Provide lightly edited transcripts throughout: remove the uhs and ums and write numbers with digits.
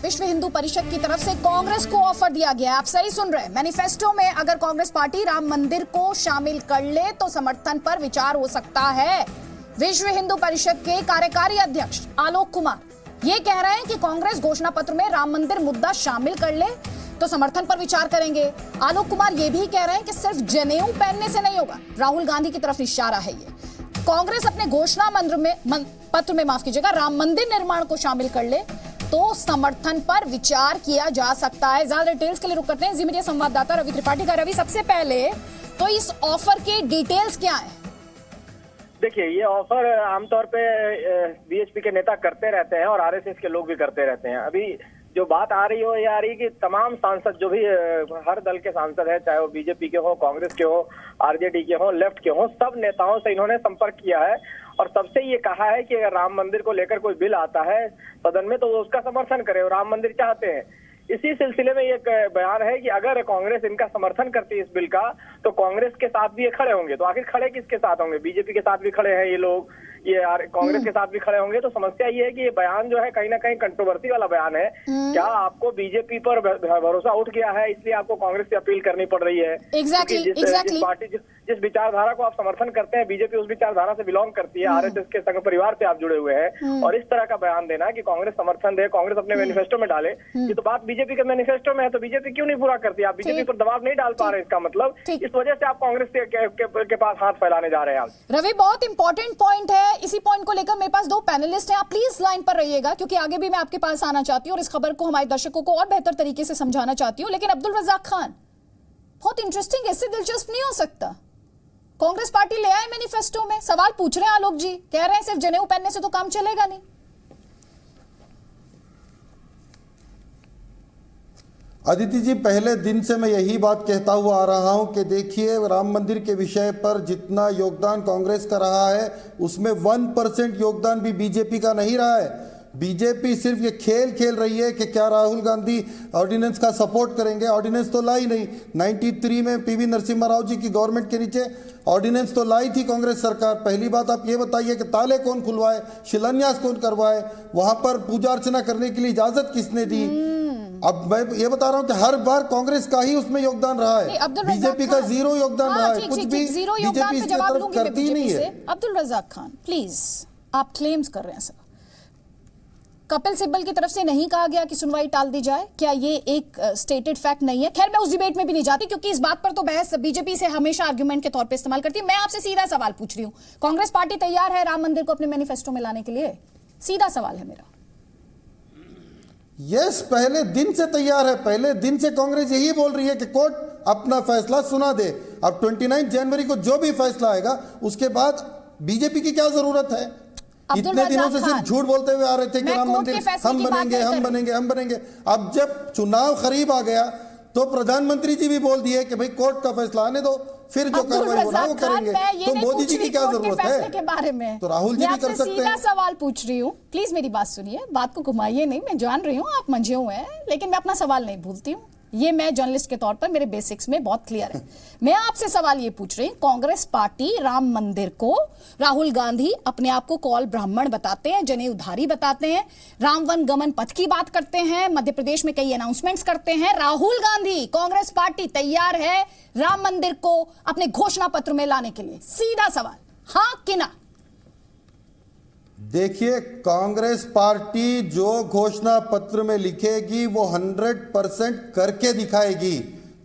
विश्व हिंदू परिषद की तरफ से कांग्रेस को ऑफर दिया गया है। आप सही सुन रहे हैं। मैनिफेस्टो में अगर कांग्रेस पार्टी राम मंदिर को शामिल कर ले तो समर्थन पर विचार हो सकता है। विश्व हिंदू परिषद के कार्यकारी अध्यक्ष आलोक कुमार ये कह रहे हैं कि कांग्रेस घोषणा पत्र में राम मंदिर मुद्दा शामिल कर ले तो समर्थन पर विचार करेंगे। आलोक कुमार ये भी कह रहे हैं कि सिर्फ जनेऊ पहनने से नहीं होगा। राहुल गांधी की तरफ इशारा है ये। कांग्रेस अपने घोषणा पत्र में माफ कीजिएगा राम मंदिर निर्माण को शामिल कर ले तो समर्थन पर विचार किया जा सकता है। ज्यादा डिटेल्स के लिए रुक करते हैं जी मीडिया संवाददाता रवि त्रिपाठी का। रवि, सबसे पहले तो इस ऑफर के डिटेल्स क्या है? देखिए, ये ऑफर आमतौर पे बीएचपी के नेता करते रहते हैं और आरएसएस के लोग भी करते रहते हैं। अभी जो बात आ रही हो ये आ रही है कि तमाम सांसद जो भी हर दल के सांसद है, चाहे वो बीजेपी के हो, कांग्रेस के हो, आरजेडी के हो, लेफ्ट के हो, सब नेताओं से इन्होंने संपर्क किया है और सबसे ये कहा है कि अगर राम मंदिर को लेकर कोई बिल आता है सदन में तो वो उसका समर्थन करे और राम मंदिर चाहते हैं। इसी सिलसिले में एक बयान है कि अगर कांग्रेस इनका समर्थन करती है इस बिल का तो कांग्रेस के साथ भी ये खड़े होंगे। तो आखिर खड़े किसके साथ होंगे? बीजेपी के साथ भी खड़े हैं ये लोग, ये कांग्रेस के साथ भी खड़े होंगे। तो समस्या ये है कि ये बयान जो है कहीं ना कहीं कंट्रोवर्सी वाला बयान है। क्या आपको बीजेपी पर भरोसा उठ गया है इसलिए आपको कांग्रेस से अपील करनी पड़ रही है? Exactly. पार्टी जिस विचारधारा को आप समर्थन करते हैं, बीजेपी उस विचारधारा से बिलोंग करती है, आरएसएस के संघ परिवार से आप जुड़े हुए हैं और इस तरह का बयान देना कि कांग्रेस समर्थन दे, कांग्रेस अपने मैनिफेस्टो में डाले, ये तो बात बीजेपी के मैनिफेस्टो में है। तो बीजेपी क्यों नहीं पूरा करती? आप बीजेपी पर दबाव नहीं डाल पा रहे, इसका मतलब इस वजह से आप कांग्रेस के पास हाथ फैलाने जा रहे हैं। रवि, बहुत इंपॉर्टेंट पॉइंट है। इसी पॉइंट को लेकर मेरे पास दो पैनलिस्ट हैं, आप प्लीज लाइन पर रहिएगा क्योंकि आगे भी मैं आपके पास आना चाहती हूँ और इस खबर को हमारे दर्शकों को और बेहतर तरीके से समझाना चाहती हूँ। लेकिन अब्दुल रज़ाक खान, बहुत इंटरेस्टिंग, इससे दिलचस्प नहीं हो सकता। कांग्रेस पार्टी ले आए मैनिफेस्टो में, सवाल पूछ रहे हैं आलोक जी, कह रहे हैं सिर्फ जनेऊ पहनने से तो काम चलेगा नहीं। अदिति जी, पहले दिन से मैं यही बात कहता हुआ आ रहा हूं कि देखिए, राम मंदिर के विषय पर जितना योगदान कांग्रेस का रहा है उसमें 1% योगदान भी बीजेपी का नहीं रहा है। बीजेपी सिर्फ ये खेल रही है कि क्या राहुल गांधी ऑर्डिनेंस का सपोर्ट करेंगे। ऑर्डिनेंस तो लाई नहीं। 93 में पीवी नरसिम्हा राव जी की गवर्नमेंट के नीचे ऑर्डिनेंस तो लाई थी कांग्रेस सरकार। पहली बात आप ये बताइए कि ताले कौन खुलवाए, शिलान्यास कौन करवाए, वहां पर पूजा अर्चना करने के लिए इजाजत किसने दी? अब मैं ये बता रहा हूँ कि हर बार कांग्रेस का ही उसमें योगदान रहा है, बीजेपी का जीरो योगदान रहा है। कुछ भी बीजेपी इसकी तरफ करती नहीं है। अब्दुल रज़ाक खान, प्लीज, आप क्लेम्स कर रहे हैं सर, कपिल सिब्बल की तरफ से नहीं कहा गया कि सुनवाई टाल दी जाए, क्या ये एक स्टेटेड फैक्ट नहीं है? खैर, मैं उस डिबेट में भी नहीं जाती क्योंकि इस बात पर तो बहस बीजेपी से हमेशा आर्गुमेंट के तौर पे इस्तेमाल करती है। मैं आपसे सीधा सवाल पूछ रही हूँ, कांग्रेस पार्टी तैयार है राम मंदिर को अपने मैनिफेस्टो में लाने के लिए? सीधा सवाल है मेरा। यस, पहले दिन से तैयार है। पहले दिन से कांग्रेस यही बोल रही है कि कोर्ट अपना फैसला सुना दे। अब 29 जनवरी को जो भी फैसला आएगा उसके बाद बीजेपी की क्या जरूरत है? इतने दिनों से सिर्फ झूठ बोलते हुए आ रहे थे कि राम मंदिर हम बनेंगे। अब जब चुनाव करीब आ गया तो प्रधानमंत्री जी भी बोल दिए कि भाई कोर्ट का फैसला आने दो, फिर जो कार्रवाई होना वो करेंगे। तो मोदी जी की क्या जरूरत है के बारे में? तो राहुल जी भी कर सकते हैं। सीधा सवाल पूछ रही हूँ, प्लीज मेरी बात सुनिए, बात को घुमाइए नहीं। मैं जान रही हूँ आप मंझे हुए हैं लेकिन मैं अपना सवाल नहीं भूलती हूँ। ये मैं जर्नलिस्ट के तौर पर मेरे बेसिक्स में बहुत क्लियर है। मैं आपसे सवाल ये पूछ रही हूँ, कांग्रेस पार्टी राम मंदिर को, राहुल गांधी अपने आप को कौल ब्राह्मण बताते हैं, जनेऊधारी बताते हैं, राम वन गमन पथ की बात करते हैं, मध्य प्रदेश में कई अनाउंसमेंट्स करते हैं। राहुल गांधी, कांग्रेस पार्टी तैयार है राम मंदिर को अपने घोषणा पत्र में लाने के लिए? सीधा सवाल, हाँ कि ना? देखिए, कांग्रेस पार्टी जो घोषणा पत्र में लिखेगी वो 100% करके दिखाएगी,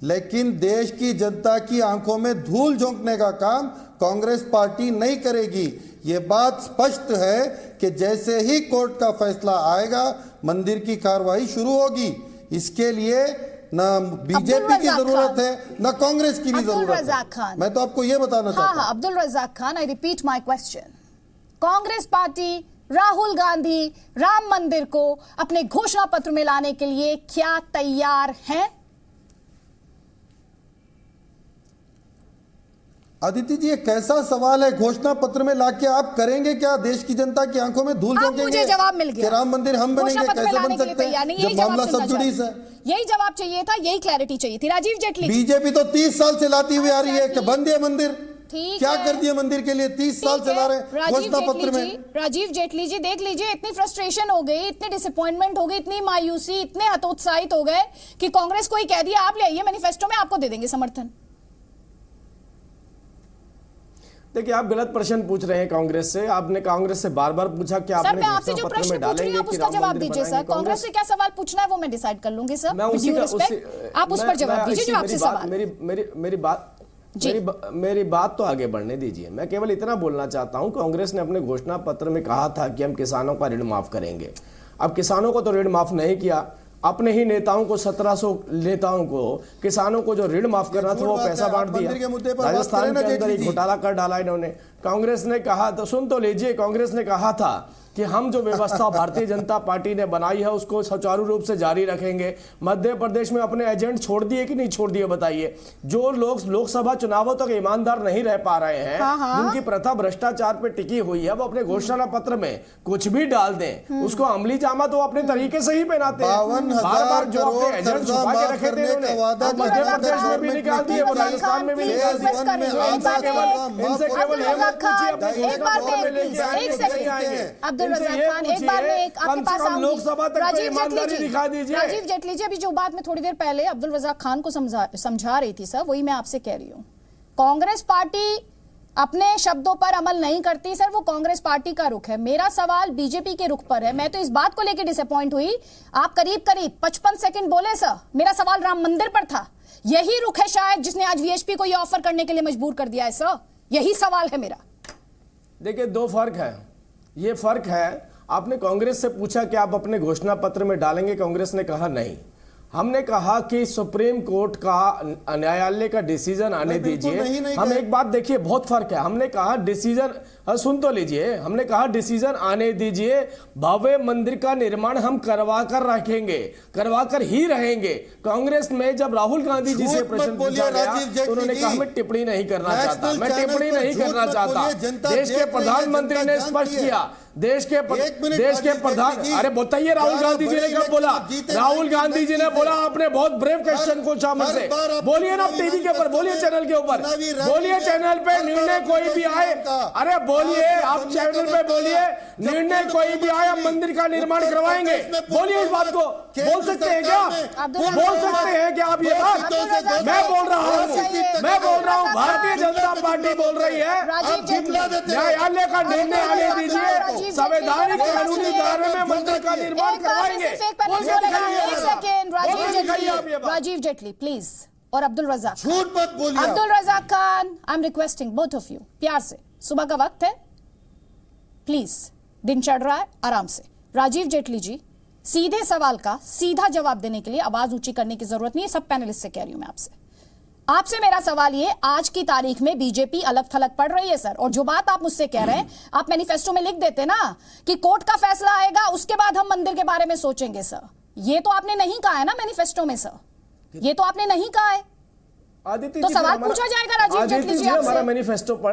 लेकिन देश की जनता की आंखों में धूल झोंकने का काम कांग्रेस पार्टी नहीं करेगी। ये बात स्पष्ट है कि जैसे ही कोर्ट का फैसला आएगा मंदिर की कार्रवाई शुरू होगी। इसके लिए ना बीजेपी की जरूरत है ना कांग्रेस की भी जरूरत है। मैं तो आपको ये बताना चाहता हूं। Abdul Razak Khan, I repeat my question, Congress party, Rahul Gandhi Ram Mandir को अपने घोषणा पत्र में लाने के लिए क्या तैयार हैं? अदिति जी, ये कैसा सवाल है? घोषणा पत्र में लाके आप करेंगे क्या? देश की जनता की आंखों में धूल झोंकेंगे? मुझे जवाब मिल गया, राम मंदिर हम बनेंगे, कैसे बन सकते हैं जब मामला सब जुड़ी है? यही जवाब चाहिए था, यही क्लैरिटी चाहिए थी। राजीव जेटली, बीजेपी तो 30 साल से लाती हुई आ रही है कि बंद है मंदिर। ठीक क्या है। कर दिया मंदिर के लिए? 30 साल चला रहे घोषणा पत्र में। राजीव जेटली जी देख लीजिए, इतनी फ्रस्ट्रेशन हो गई, इतनी डिसअपॉइंटमेंट हो गई, इतनी मायूसी, इतने हतोत्साहित हो गए कि कांग्रेस को ही कह दिया आप ले आइए मैनिफेस्टो में, आपको दे देंगे समर्थन। देखिए, आप गलत प्रश्न पूछ रहे हैं कांग्रेस से। आपने कांग्रेस से बार बार पूछा कि आपने सर, मैं आपसे जो प्रश्न पूछ रही हूं आप उसका जवाब दीजिए सर। कांग्रेस से क्या सवाल पूछना है वो मैं डिसाइड कर लूंगी सर। आप उस पर जवाब दीजिए जो आपसे सवाल। मेरी बात तो आगे बढ़ने दीजिए। मैं केवल इतना बोलना चाहता हूं, कांग्रेस ने अपने घोषणा पत्र में कहा था कि हम किसानों का ऋण माफ करेंगे। अब किसानों को तो ऋण माफ नहीं किया, अपने ही नेताओं को 1700 नेताओं को किसानों को जो ऋण माफ करना था वो पैसा बांट दिया। राजस्थान के अंदर एक घोटाला कर डाला इन्होंने। कांग्रेस ने कहा, तो सुन तो लीजिए, कांग्रेस ने कहा था कि हम जो व्यवस्था भारतीय जनता पार्टी ने बनाई है उसको सुचारू रूप से जारी रखेंगे। मध्य प्रदेश में अपने एजेंट छोड़ दिए कि नहीं छोड़ दिए बताइए। जो लोग लोकसभा चुनावों तक ईमानदार नहीं रह पा रहे हैं, जिनकी प्रथा भ्रष्टाचार पे टिकी हुई है, वो अपने घोषणा पत्र में कुछ भी डाल दें, उसको अमली जामा तो अपने तरीके से ही पहनाते हैं। बार बार जो अपने एजेंट छुपा के रखे थे उन्होंने, मध्य प्रदेश में भी निकाल दिए, वो राजस्थान में भी निकाल दिए। इनसे केवल ये मत पूछिए अपने घोषणा पत्र में लेके आएंगे। एक बार में एक आपके पास आऊंगी। राजीव जेटली जी, अभी जो बात मैं थोड़ी देर पहले अब्दुल रज़ाक खान को समझा रही थी सर, वही मैं आपसे कह रही हूँ। कांग्रेस पार्टी अपने शब्दों पर अमल नहीं करती सर, वो कांग्रेस पार्टी का रुख है। मेरा सवाल बीजेपी के रुख पर है। मैं तो इस बात को लेकर डिसअपॉइंट हुई, आप करीब 55 सेकंड बोले सर, मेरा सवाल राम मंदिर पर था। यही रुख है शायद जिसने आज वीएचपी को यह ऑफर करने के लिए मजबूर कर दिया है सर, यही सवाल है मेरा। देखिए, दो फर्क है। ये फर्क है, आपने कांग्रेस से पूछा कि आप अपने घोषणा पत्र में डालेंगे, कांग्रेस ने कहा नहीं। हमने कहा कि सुप्रीम कोर्ट का न्यायालय का डिसीजन आने दीजिए। हम एक बात देखिए, बहुत फर्क है। हमने कहा डिसीजन, सुन तो लीजिए, हमने कहा डिसीजन आने दीजिए, भव्य मंदिर का निर्माण हम करवा कर रखेंगे, करवा कर ही रहेंगे। कांग्रेस में जब राहुल गांधी जी से प्रश्न पूछा गया तो उन्होंने कहा मैं टिप्पणी नहीं करना चाहता, मैं टिप्पणी नहीं करना चाहता। देश के प्रधानमंत्री ने स्पष्ट किया, देश के प्रधान, अरे बताइए राहुल गांधी जी ने कब बोला? राहुल गांधी जी ने बोला, आपने बहुत ब्रेव क्वेश्चन पूछा मुझसे, बोलिए ना टीवी के ऊपर, बोलिए चैनल के ऊपर, बोलिए चैनल पे, निर्णय कोई भी आए, अरे बोलिए आप चैनल पे, बोलिए निर्णय कोई भी आए हम मंदिर का निर्माण करवाएंगे, बोलिए इस बात को। बोल सकते हैं क्या? बोल सकते हैं क्या आप ये बात? मैं बोल रहा हूँ, भारतीय जनता पार्टी बोल रही है न्यायालय का निर्णय आने दीजिए, संवैधानिक कानूनी दायरे में मंदिर का निर्माण करवाएंगे। राजीव जेटली प्लीज, और अब्दुल रज़ाक, झूठ मत बोलिए। Abdul Razak Khan, I am requesting both of you, प्यार से, सुबह का वक्त है, प्लीज, दिन चढ़ रहा है, आराम से। राजीव जेटली जी, सीधे सवाल का सीधा जवाब देने के लिए आवाज ऊंची करने की जरूरत नहीं है, सब पैनलिस्ट से कह रही हूं मैं आपसे मेरा सवाल ये, आज की तारीख में बीजेपी अलग थलग पड़ रही है सर, और जो बात आप मुझसे कह रहे हैं, आप मैनिफेस्टो में लिख देते ना कि कोर्ट का फैसला आएगा उसके बाद हम मंदिर के बारे में सोचेंगे सर, ये तो आपने नहीं कहा है ना मैनिफेस्टो में सर, ये तो आपने नहीं कहा है। तो सवाल पूछा जाएगा राजीव जेटली जी आपसे। हमारा मैनिफेस्टो पर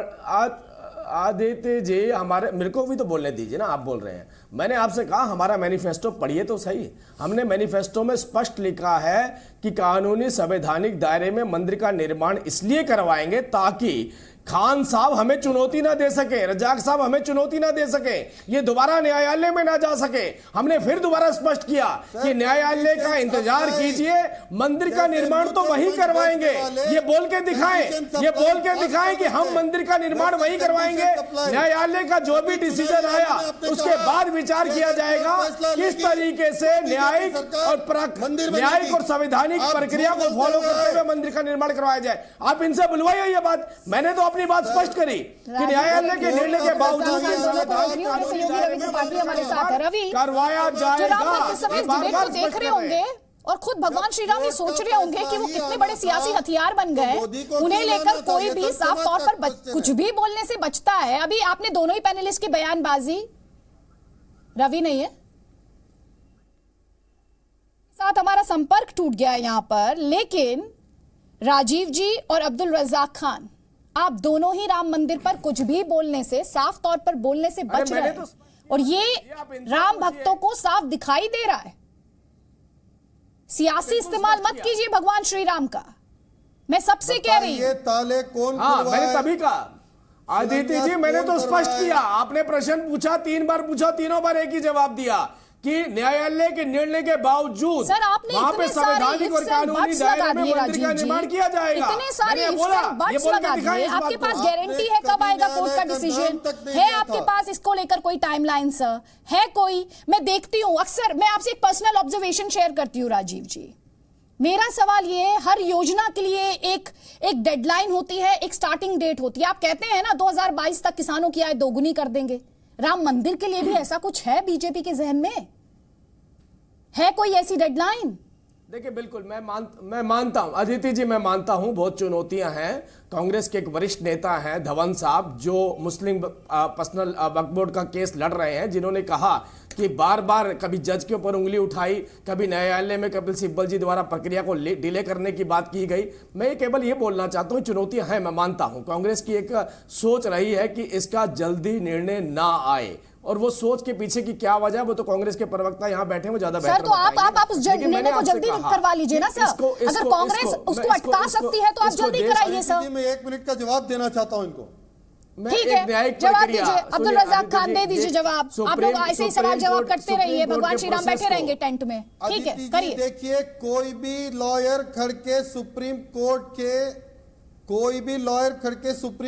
आदित्य जी, हमारे, मेरे को भी तो बोलने दीजिए ना, आप बोल रहे हैं। मैंने आपसे कहा हमारा मैनिफेस्टो पढ़िए तो सही। हमने मैनिफेस्टो में स्पष्ट लिखा है कि कानूनी संवैधानिक दायरे में मंदिर का निर्माण इसलिए करवाएंगे ताकि खान साहब हमें चुनौती ना दे सके, रजाक साहब हमें चुनौती ना दे सके, ये दोबारा न्यायालय में ना जा सके। हमने फिर दोबारा स्पष्ट किया कि न्यायालय का इंतजार कीजिए, मंदिर का निर्माण तो वही करवाएंगे। ये बोल के दिखाएं कि हम मंदिर का निर्माण वही करवाएंगे। न्यायालय का जो भी डिसीजन आया उसके बाद विचार किया जाएगा किस तरीके से न्यायिक और संवैधानिक प्रक्रिया को फॉलो करते हुए मंदिर का निर्माण करवाया जाए। आप इनसे बुलवाइए ये बात। मैंने तो अपनी बात स्पष्ट करी कि न्यायालय के निर्णय के बावजूद करवाया जाएगा। देख रहे होंगे और खुद भगवान श्री राम भी सोच रहे होंगे कि वो कितने बड़े सियासी हथियार बन गए, उन्हें लेकर कोई भी साफ तौर पर कुछ भी बोलने से बचता है। अभी आपने दोनों ही पैनलिस्ट की बयानबाजी, रवि नहीं है साथ, हमारा संपर्क टूट गया है यहां पर, लेकिन राजीव जी और अब्दुल रज़ाक खान, आप दोनों ही राम मंदिर पर कुछ भी बोलने से, साफ तौर पर बोलने से बच रहे हैं, और ये राम भक्तों को साफ दिखाई दे रहा है। सियासी इस्तेमाल मत कीजिए भगवान श्री राम का। मैं सबसे कह रही हूँ। ये ताले कौन हाँ, खुलवाए? मैंने तभी कहा आदित्य जी, मैंने तो स्पष्ट किया, आपने प्रश्न पूछा, 3 बार पूछा, तीनों बार एक ही जवाब दिया कि न्यायालय के निर्णय के बावजूद सर आपने वहां पे इतने सारे संवैधानिक और कानूनी दायरे में मंदिर का निर्माण किया जाएगा। इतने सारे मैंने बोला, बट्स बोल के लगा दिखाएं दिए। इस आपके बात को। पास गारंटी है कब आएगा कोर्ट का डिसीजन? है आपके पास इसको लेकर कोई टाइमलाइन सर? है कोई? मैं देखती हूँ अक्सर, मैं आपसे एक पर्सनल ऑब्जर्वेशन शेयर करती हूँ राजीव जी। मेरा सवाल ये है, हर योजना के लिए एक डेडलाइन होती है, एक स्टार्टिंग डेट होती है। आप कहते हैं ना 2022 तक किसानों की आय दोगुनी कर देंगे। राम मंदिर के लिए भी ऐसा कुछ है बीजेपी के जहन में? है कोई ऐसी डेडलाइन? देखिए, बिल्कुल मैं मानता हूं अदिति जी, मैं मानता हूं बहुत चुनौतियां हैं। कांग्रेस के एक वरिष्ठ नेता हैं धवन साहब, जो मुस्लिम पर्सनल वक्फ बोर्ड का केस लड़ रहे हैं, जिन्होंने कहा कि बार बार कभी जज के ऊपर उंगली उठाई, कभी न्यायालय में कपिल सिब्बल जी द्वारा प्रक्रिया को डिले करने की बात की गई। मैं केवल ये बोलना चाहता हूं, चुनौतियां हैं, मैं मानता हूं। कांग्रेस की एक सोच रही है कि इसका जल्दी निर्णय ना आए, और वो सोच के पीछे की क्या वजह है वो तो कांग्रेस के प्रवक्ता यहाँ बैठे हैं, वो ज्यादा बेहतर सर, तो आप उस निर्णय को जल्दी करवा लीजिए ना सर। अगर कांग्रेस उसको अटका सकती है तो आप जल्दी कराइए सर। मैं 1 मिनट का जवाब देना चाहता हूं इनको। ठीक है, जवाब दीजिए। अब्दुल रज़ाक खान दे दीजिए जवाब। आप लोग ऐसे ही सवाल जवाब करते रहिए, भगवान श्री राम बैठे रहेंगे टेंट में। ठीक है, करिए। देखिए, कोई भी लॉयर खड़ के सुप्रीम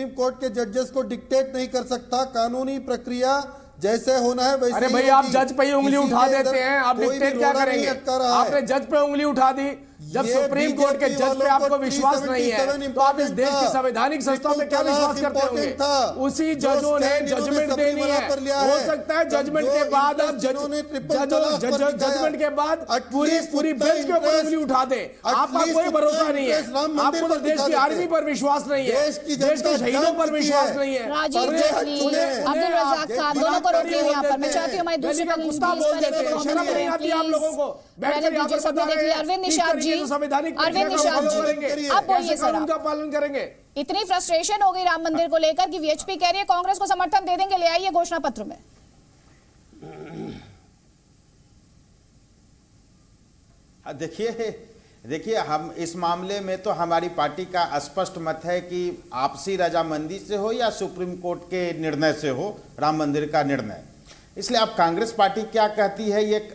कोर्ट के जजेस को डिक्टेट नहीं कर सकता। कानूनी प्रक्रिया जैसे होना है वैसे। अरे भाई, आप जज पे ही उंगली उठा देते हैं, आप डिक्टेट क्या करेंगे? आपने जज पे उंगली उठा दी। जब सुप्रीम कोर्ट के जज पे आपको विश्वास नहीं है तो आप इस देश की संवैधानिक संस्थाओं में क्या विश्वास करते होंगे? उसी जजों ने जजमेंट देनी है। हो सकता है जजमेंट के बाद आप जजमेंट के बाद पूरी बेंच के ऊपर उंगली उठा दे। आपका कोई भरोसा नहीं है। आपको तो देश की आर्मी पर विश्वास नहीं है, देश के शहीदों पर विश्वास नहीं है। राजीव जेटली, अब्दुल रज़ाक खान, दोनों को रोकिए यहाँ पर। मैं चाहती हूँ हमारी दूसरी शर्म नहीं आती आप लोगों को? अरविंद निषाद जी, आप बोलिए सर। उनका पालन करेंगे। इतनी फ्रस्ट्रेशन हो गई राम मंदिर को लेकर कि वीएचपी कह रही है कांग्रेस को समर्थन दे देंगे, ले आइए घोषणा पत्र में। देखिए, हम इस मामले में तो हमारी पार्टी का स्पष्ट मत है कि आपसी रजामंदी से हो या सुप्रीम कोर्ट के निर्णय से हो राम मंदिर का निर्णय। इसलिए अब कांग्रेस पार्टी क्या कहती है, ये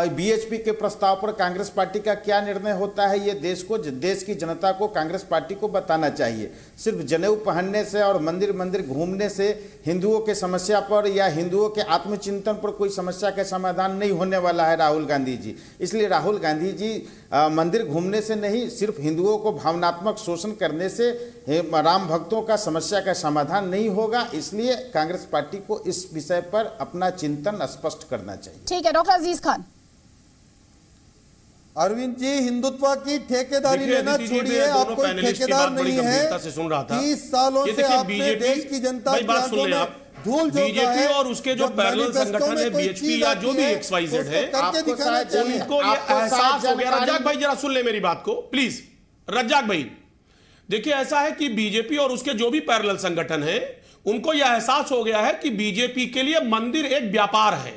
बीएचपी के प्रस्ताव पर कांग्रेस पार्टी का क्या निर्णय होता है, ये देश की जनता को कांग्रेस पार्टी को बताना चाहिए। सिर्फ जनेऊ पहनने से और मंदिर मंदिर घूमने से हिंदुओं के समस्या पर या हिंदुओं के आत्मचिंतन पर कोई समस्या का समाधान नहीं होने वाला है राहुल गांधी जी। इसलिए राहुल गांधी जी मंदिर घूमने से नहीं, सिर्फ हिंदुओं को भावनात्मक शोषण करने से राम भक्तों का समस्या का समाधान नहीं होगा। इसलिए कांग्रेस पार्टी को इस विषय पर अपना चिंतन स्पष्ट करना चाहिए। ठीक है, डॉक्टर अजीज खान। अरविंद जी, हिंदुत्व की ठेकेदारी लेना छोड़िए, आप कोई ठेकेदार नहीं है। 30 सालों से आपने देश की जनता की आंखों में धूल बीजेपी और उसके जो पैरेलल संगठन है बीएचपी या जो भी XYZ है, उनको ये एहसास हो गया। रज्जाक भाई जरा सुन ले मेरी बात को प्लीज। रज्जाक भाई देखिए, ऐसा है कि बीजेपी और उसके जो भी पैरेलल संगठन है उनको यह एहसास हो गया है कि बीजेपी के लिए मंदिर एक व्यापार है।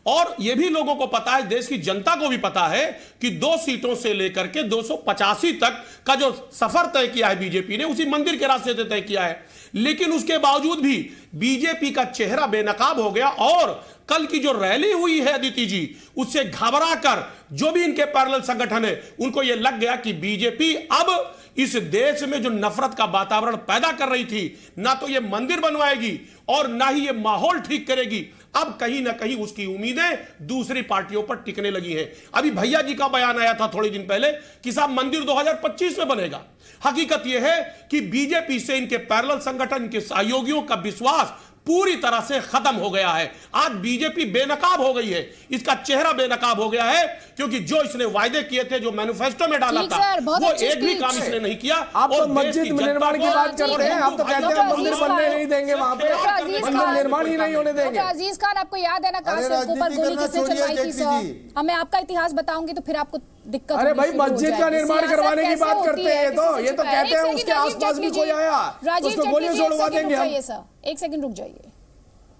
और यह भी लोगों को पता है, देश की जनता को भी पता है कि 2 सीटों से लेकर के 285 तक का जो सफर तय किया है बीजेपी ने, उसी मंदिर के रास्ते से तय किया है। लेकिन उसके बावजूद भी बीजेपी का चेहरा बेनकाब हो गया। और कल की जो रैली हुई है अदिति जी, उससे घबरा कर जो भी इनके पैरेलल संगठन है उनको यह लग गया कि बीजेपी अब इस देश में जो नफरत का वातावरण पैदा कर रही थी, ना तो यह मंदिर बनवाएगी और ना ही यह माहौल ठीक करेगी। अब कहीं ना कहीं उसकी उम्मीदें दूसरी पार्टियों पर टिकने लगी हैं। अभी भैया जी का बयान आया था थोड़े दिन पहले कि साहब मंदिर 2025 में बनेगा। हकीकत यह है कि बीजेपी से इनके पैरेलल संगठन, इनके सहयोगियों का विश्वास पूरी तरह से खत्म हो गया है। आज बीजेपी बेनकाब हो गई है, इसका चेहरा बेनकाब हो गया है, क्योंकि जो इसने वायदे किए थे, जो मैनिफेस्टो में डाला था, वो एक भी काम इसने नहीं किया। आप तो मस्जिद निर्माण की बात करते हैं, आप तो कहते हैं मंदिर बनने नहीं देंगे, वहां पे मंदिर निर्माण ही नहीं होने देंगे। अजीज खान, आपको याद है ना कार से ऊपर गोली किसने चलवाई थी सर? अब मैं आपका इतिहास बताऊंगी तो फिर आपको दिक्कत। अरे भाई, मस्जिद का निर्माण करवाने की बात करते हैं तो ये तो कहते हैं उसके आसपास भी कोई आया उसको गोलियां छोड़वा देंगे हम। एक सेकंड रुक जाइए।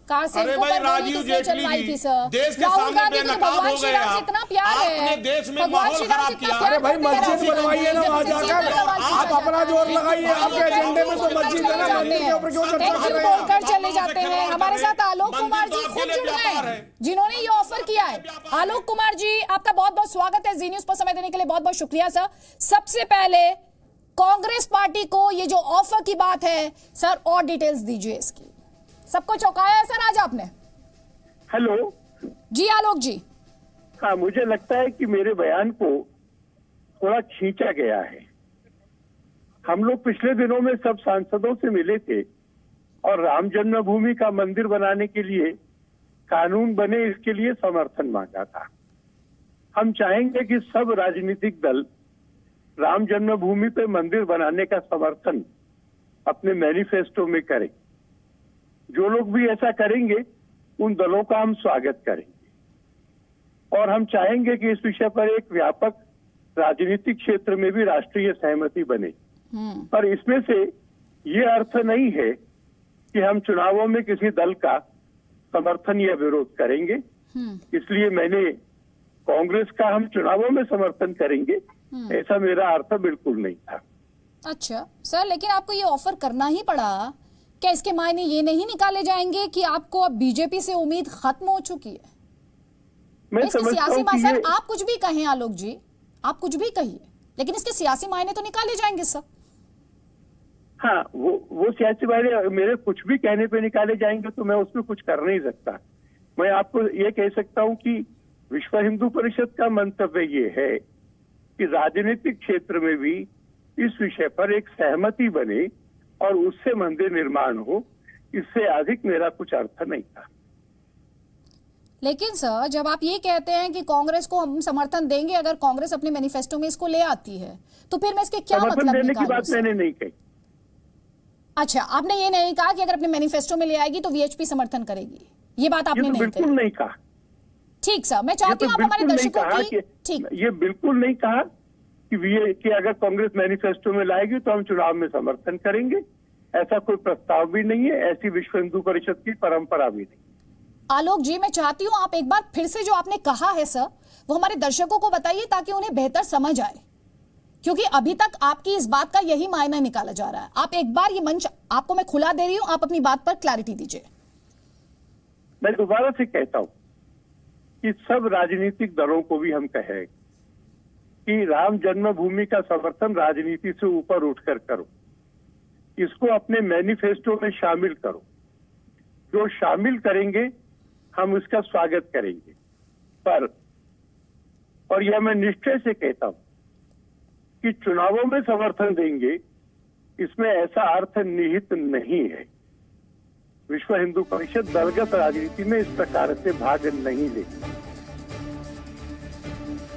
अरे भाई राजीव जेटली जी देश के सामने बेनकाब हो गए। आपने देश में माहौल खराब किया। अरे भाई मस्जिद बनवाइए ना वहां जाकर, आप अपना जोर लगाइए, आपके एजेंडे में तो मस्जिद है ना, मंदिर के ऊपर क्यों चर्चा कर रहे हैं? चले जाते हैं। हमारे साथ आलोक कुमार जी खुद जुड़ गए हैं जिन्होंने ये ऑफर किया है। आलोक कुमार जी, आपका बहुत बहुत स्वागत है। जी न्यूज़ पर समय देने के लिए बहुत बहुत शुक्रिया सर। सबसे पहले कांग्रेस पार्टी को ये जो ऑफर की बात है सर, और डिटेल्स दीजिए इसकी। सबको चौंकाया है सर आज आपने। हेलो जी आलोक जी। हाँ, मुझे लगता है कि मेरे बयान को थोड़ा खींचा गया है। हम लोग पिछले दिनों में सब सांसदों से मिले थे और राम जन्मभूमि का मंदिर बनाने के लिए कानून बने, इसके लिए समर्थन मांगा था। हम चाहेंगे कि सब राजनीतिक दल राम जन्मभूमि पे मंदिर बनाने का समर्थन अपने मैनिफेस्टो में करें। जो लोग भी ऐसा करेंगे उन दलों का हम स्वागत करेंगे और हम चाहेंगे कि इस विषय पर एक व्यापक राजनीतिक क्षेत्र में भी राष्ट्रीय सहमति बने। पर इसमें से ये अर्थ नहीं है कि हम चुनावों में किसी दल का समर्थन या विरोध करेंगे। इसलिए मैंने कांग्रेस का हम चुनावों में समर्थन करेंगे ऐसा मेरा अर्थ बिल्कुल नहीं था। अच्छा सर, लेकिन आपको ये ऑफर करना ही पड़ा, क्या इसके मायने ये नहीं निकाले जाएंगे कि आपको अब बीजेपी से उम्मीद खत्म हो चुकी है? मैं सियासी मायने, आप कुछ भी कहें आलोक जी, आप कुछ भी कहिए, लेकिन इसके सियासी मायने तो निकाले जाएंगे सर। हाँ, वो सियासी मायने मेरे कुछ भी कहने पे निकाले जाएंगे तो मैं उसमें कुछ कर नहीं सकता। मैं आपको ये कह सकता हूँ कि विश्व हिंदू परिषद का मंतव्य ये है कि राजनीतिक क्षेत्र में भी इस विषय पर एक सहमति बने और उससे मंदिर निर्माण हो। इससे अधिक मेरा कुछ अर्थ नहीं था। लेकिन सर, जब आप ये कहते हैं कि कांग्रेस को हम समर्थन देंगे अगर कांग्रेस अपने मैनिफेस्टो में इसको ले आती है, तो फिर मैं इसके क्या मतलब देने की बात मैंने नहीं कही। अच्छा, आपने ये नहीं कहा कि अगर अपने मैनिफेस्टो में ले आएगी तो वीएचपी समर्थन करेगी, ये बात आपने नहीं कही? बिल्कुल नहीं कहा। ठीक सर, मैं चाहती हूँ आप हमारे दर्शकों की, ठीक, ये बिल्कुल नहीं कहा कि अगर कांग्रेस मैनिफेस्टो में लाएगी तो हम चुनाव में समर्थन करेंगे। ऐसा कोई प्रस्ताव भी नहीं है, ऐसी विश्व हिंदू परिषद की परंपरा भी नहीं। आलोक जी, मैं चाहती हूँ आप एक बार फिर से जो आपने कहा है सर, वो हमारे दर्शकों को बताइए ताकि उन्हें बेहतर समझ आए, क्योंकि अभी तक आपकी इस बात का यही मायना निकाला जा रहा है। आप एक बार ये मंच आपको मैं खुला दे रही हूँ, आप अपनी बात पर क्लैरिटी दीजिए। मैं दोबारा से कहता हूँ कि सब राजनीतिक दलों को भी हम कहें कि राम जन्मभूमि का समर्थन राजनीति से ऊपर उठकर करो, इसको अपने मैनिफेस्टो में शामिल करो। जो शामिल करेंगे हम इसका स्वागत करेंगे, और यह मैं निश्चय से कहता हूं कि चुनावों में समर्थन देंगे, इसमें ऐसा अर्थ निहित नहीं है। विश्व हिंदू परिषद दलगत राजनीति में इस प्रकार से भाग नहीं लेगी।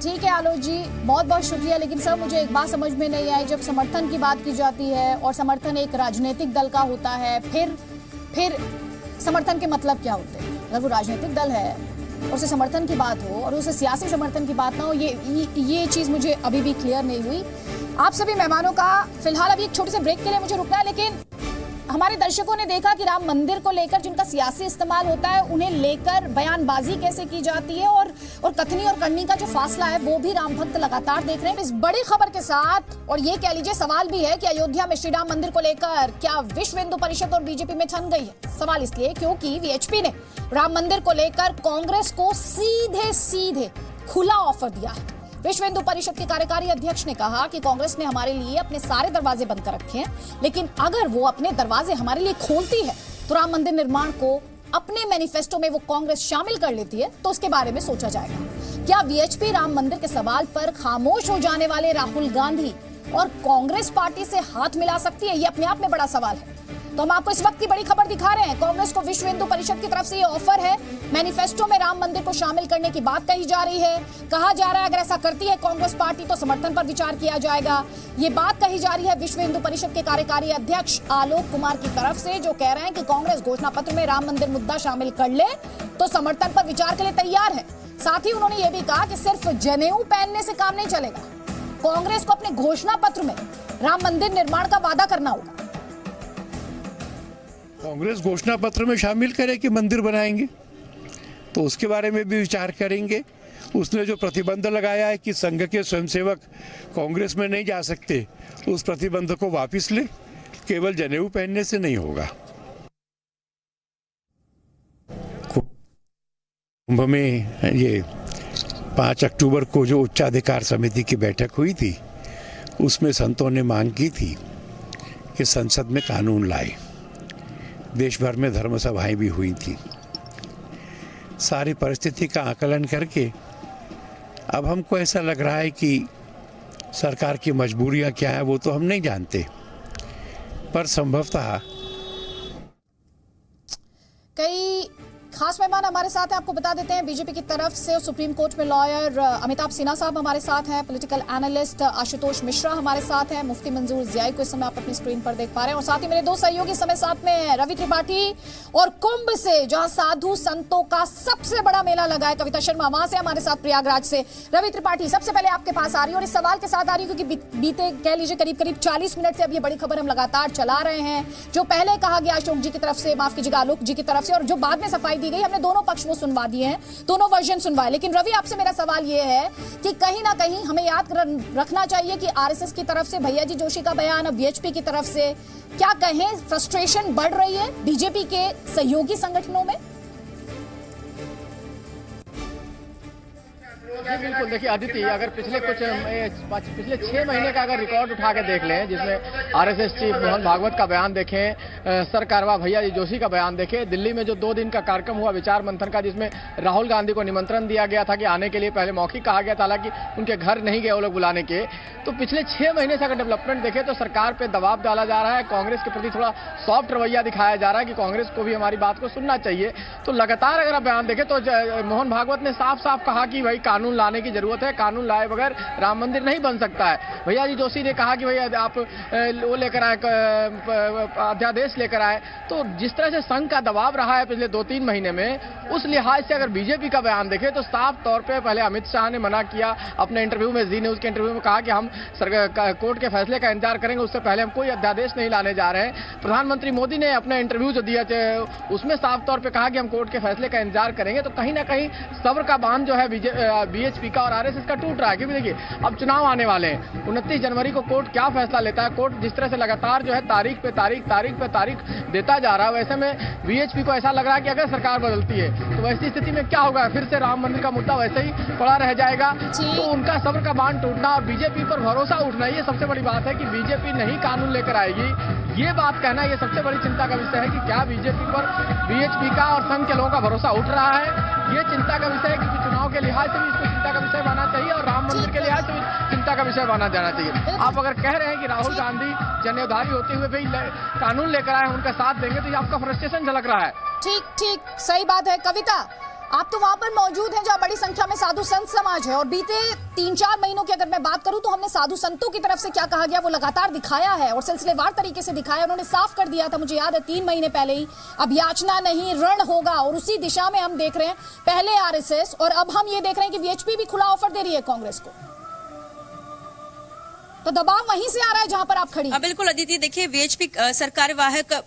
ठीक है आलोक जी, बहुत बहुत शुक्रिया। लेकिन सर, मुझे एक बात समझ में नहीं आई, जब समर्थन की बात की जाती है और समर्थन एक राजनीतिक दल का होता है, फिर समर्थन के मतलब क्या होते हैं? अगर वो राजनीतिक दल है और उसे समर्थन की बात हो और उसे सियासी समर्थन की बात ना हो, ये चीज मुझे अभी भी क्लियर नहीं हुई। आप सभी मेहमानों का फिलहाल अभी एक छोटे से ब्रेक के लिए मुझे रुकना है, लेकिन हमारे दर्शकों ने देखा कि राम मंदिर को लेकर जिनका सियासी इस्तेमाल होता है, उन्हें लेकर बयानबाजी कैसे की जाती है और कथनी और करनी का जो फासला है वो भी राम भक्त लगातार देख रहे हैं। इस बड़ी खबर के साथ, और ये कह लीजिए सवाल भी है कि अयोध्या में श्री राम मंदिर को लेकर क्या विश्व हिंदू परिषद और बीजेपी में ठन गई है? सवाल इसलिए क्योंकि वीएचपी ने राम मंदिर को लेकर कांग्रेस को सीधे खुला ऑफर दिया है। विश्व हिंदू परिषद के कार्यकारी अध्यक्ष ने कहा कि कांग्रेस ने हमारे लिए अपने सारे दरवाजे बंद कर रखे हैं, लेकिन अगर वो अपने दरवाजे हमारे लिए खोलती है तो राम मंदिर निर्माण को अपने मैनिफेस्टो में वो कांग्रेस शामिल कर लेती है तो उसके बारे में सोचा जाएगा। क्या वीएचपी राम मंदिर के सवाल पर खामोश हो जाने वाले राहुल गांधी और कांग्रेस पार्टी से हाथ मिला सकती है? ये अपने आप में बड़ा सवाल है। तो हम आपको इस वक्त की बड़ी खबर दिखा रहे हैं। कांग्रेस को विश्व हिंदू परिषद की तरफ से ये ऑफर है, मैनिफेस्टो में राम मंदिर को शामिल करने की बात कही जा रही है। कहा जा रहा है अगर ऐसा करती है कांग्रेस पार्टी तो समर्थन पर विचार किया जाएगा। ये बात कही जा रही है विश्व हिंदू परिषद के कार्यकारी अध्यक्ष आलोक कुमार की तरफ से, जो कह रहे हैं कि कांग्रेस घोषणा पत्र में राम मंदिर मुद्दा शामिल कर ले तो समर्थन पर विचार के लिए तैयार है। साथ ही उन्होंने ये भी कहा कि सिर्फ जनेऊ पहनने से काम नहीं चलेगा, कांग्रेस को अपने घोषणा पत्र में राम मंदिर निर्माण का वादा करना होगा। कांग्रेस घोषणा पत्र में शामिल करे कि मंदिर बनाएंगे, तो उसके बारे में भी विचार करेंगे। उसने जो प्रतिबंध लगाया है कि संघ के स्वयंसेवक कांग्रेस में नहीं जा सकते, उस प्रतिबंध को वापस ले, केवल जनेऊ पहनने से नहीं होगा। कुंभ में ये 5 अक्टूबर को जो उच्चाधिकार समिति की बैठक हुई थी, उसमें संतों ने मांग की थी कि संसद में कानून लाए। देश भर में धर्म सभाएं भी हुई थी। सारी परिस्थिति का आकलन करके अब हमको ऐसा लग रहा है कि सरकार की मजबूरियां क्या है वो तो हम नहीं जानते, पर संभवतः कई खास मेहमान हमारे साथ हैं। आपको बता देते हैं बीजेपी की तरफ से सुप्रीम कोर्ट में लॉयर अमिताभ सिन्हा साहब हमारे साथ हैं, पॉलिटिकल एनालिस्ट आशुतोष मिश्रा हमारे साथ हैं, मुफ्ती मंजूर ज़ियाई को इस समय आप अपनी स्क्रीन पर देख पा रहे हैं, और साथ ही मेरे दो सहयोगी समय साथ में हैं, रवि त्रिपाठी और कुंभ से जहां साधु संतों का सबसे बड़ा मेला लगा है, कविता शर्मा वहां से हमारे साथ प्रयागराज से। रवि त्रिपाठी, सबसे पहले आपके पास आ रही है और इस सवाल के साथ आ रही है क्योंकि बीते कह लीजिए करीब 40 मिनट से अब ये बड़ी खबर हम लगातार चला रहे हैं। जो पहले कहा गया अशोक जी की तरफ से, माफ कीजिएगा आलोक जी की तरफ से, और जो बाद में सफाई दी गई, हमने दोनों पक्ष वो सुनवा दिए हैं, दोनों वर्जन सुनवाए। लेकिन रवि आपसे मेरा सवाल ये है कि कहीं ना कहीं हमें याद रखना चाहिए कि आरएसएस की तरफ से भैया जी जोशी का बयान, अब बीएचपी की तरफ से क्या कहें, फ्रस्ट्रेशन बढ़ रही है बीजेपी के सहयोगी संगठनों में। बिल्कुल, देखिए अदिति, अगर पिछले 6 महीने का अगर रिकॉर्ड उठा के देख लें, जिसमें आरएसएस चीफ मोहन भागवत का बयान देखें, सर कारवा भैया जी जोशी का बयान देखें, दिल्ली में जो 2 दिन का कार्यक्रम हुआ विचार मंथन का, जिसमें राहुल गांधी को निमंत्रण दिया गया था कि आने के लिए, पहले मौखिक कहा गया था, हालांकि उनके घर नहीं गए वो लोग बुलाने के। तो पिछले 6 महीने से अगर डेवलपमेंट देखें तो सरकार पे दबाव डाला जा रहा है, कांग्रेस के प्रति थोड़ा सॉफ्ट रवैया दिखाया जा रहा है कि कांग्रेस को भी हमारी बात को सुनना चाहिए। तो लगातार अगर आप बयान देखें तो मोहन भागवत ने साफ साफ कहा कि भाई कानून लाने की जरूरत है, कानून लाए बगैर राम मंदिर नहीं बन सकता है। भैया जी जोशी ने कहा कि भाई आप वो लेकर आए, अध्यादेश लेकर आए। तो जिस तरह से संघ का दबाव रहा है पिछले 2-3 महीने में, उस लिहाज से अगर बीजेपी का बयान देखें तो साफ तौर पे पहले अमित शाह ने मना किया अपने इंटरव्यू में, जी न्यूज के इंटरव्यू में कहा कि हम कोर्ट के फैसले का इंतजार करेंगे, उससे पहले हम कोई अध्यादेश नहीं लाने जा रहे हैं। प्रधानमंत्री मोदी ने अपने इंटरव्यू जो दिया उसमें साफ तौर पे कहा कि हम कोर्ट के फैसले का इंतजार करेंगे। तो कहीं ना कहीं सब्र का बांध जो है बीएचपी का और आरएसएस का टूट रहा है, क्योंकि देखिए अब चुनाव आने वाले हैं, 29 जनवरी को कोर्ट क्या फैसला लेता है। कोर्ट जिस तरह से लगातार जो है तारीख पे तारीख देता जा रहा है, वैसे में बीएचपी को ऐसा लग रहा है कि अगर सरकार बदलती है तो वैसी स्थिति में क्या होगा, फिर से राम मंदिर का मुद्दा वैसे ही पड़ा रह जाएगा। तो उनका सब्र का बांध टूटना और बीजेपी पर भरोसा उठना, ये सबसे बड़ी बात है कि बीजेपी नहीं कानून लेकर आएगी, ये बात कहना ये सबसे बड़ी चिंता का विषय है कि क्या बीजेपी पर बीएचपी का और संघ के लोगों का भरोसा उठ रहा है। ये चिंता का विषय है, क्योंकि चुनाव के लिहाज से भी इसको चिंता का विषय मानना चाहिए और राम मंदिर के लिहाज से भी चिंता का विषय माना जाना चाहिए। आप अगर कह रहे हैं कि राहुल गांधी जनेऊधारी होते हुए भी कानून लेकर आए, उनका साथ देंगे, तो ये आपका फ्रस्ट्रेशन झलक रहा है। ठीक, सही बात है। कविता, आप तो वहां पर मौजूद हैं जहां बड़ी संख्या में साधु संत समाज है, और बीते 3-4 महीनों की अगर मैं बात करूं तो हमने साधु संतों की तरफ से क्या कहा गया वो लगातार दिखाया है और सिलसिलेवार तरीके से दिखाया। उन्होंने साफ कर दिया था, मुझे याद है 3 महीने पहले ही, अब याचना नहीं रण होगा, और उसी दिशा में हम देख रहे हैं पहले आरएसएस और अब हम ये देख रहे हैं कि बीएचपी भी खुला ऑफर दे रही है कांग्रेस को। तो दबाव वहीं से आ रहा है जहां पर आप खड़ी। बिल्कुल अदिति, देखिए बीएचपी सरकार वाहक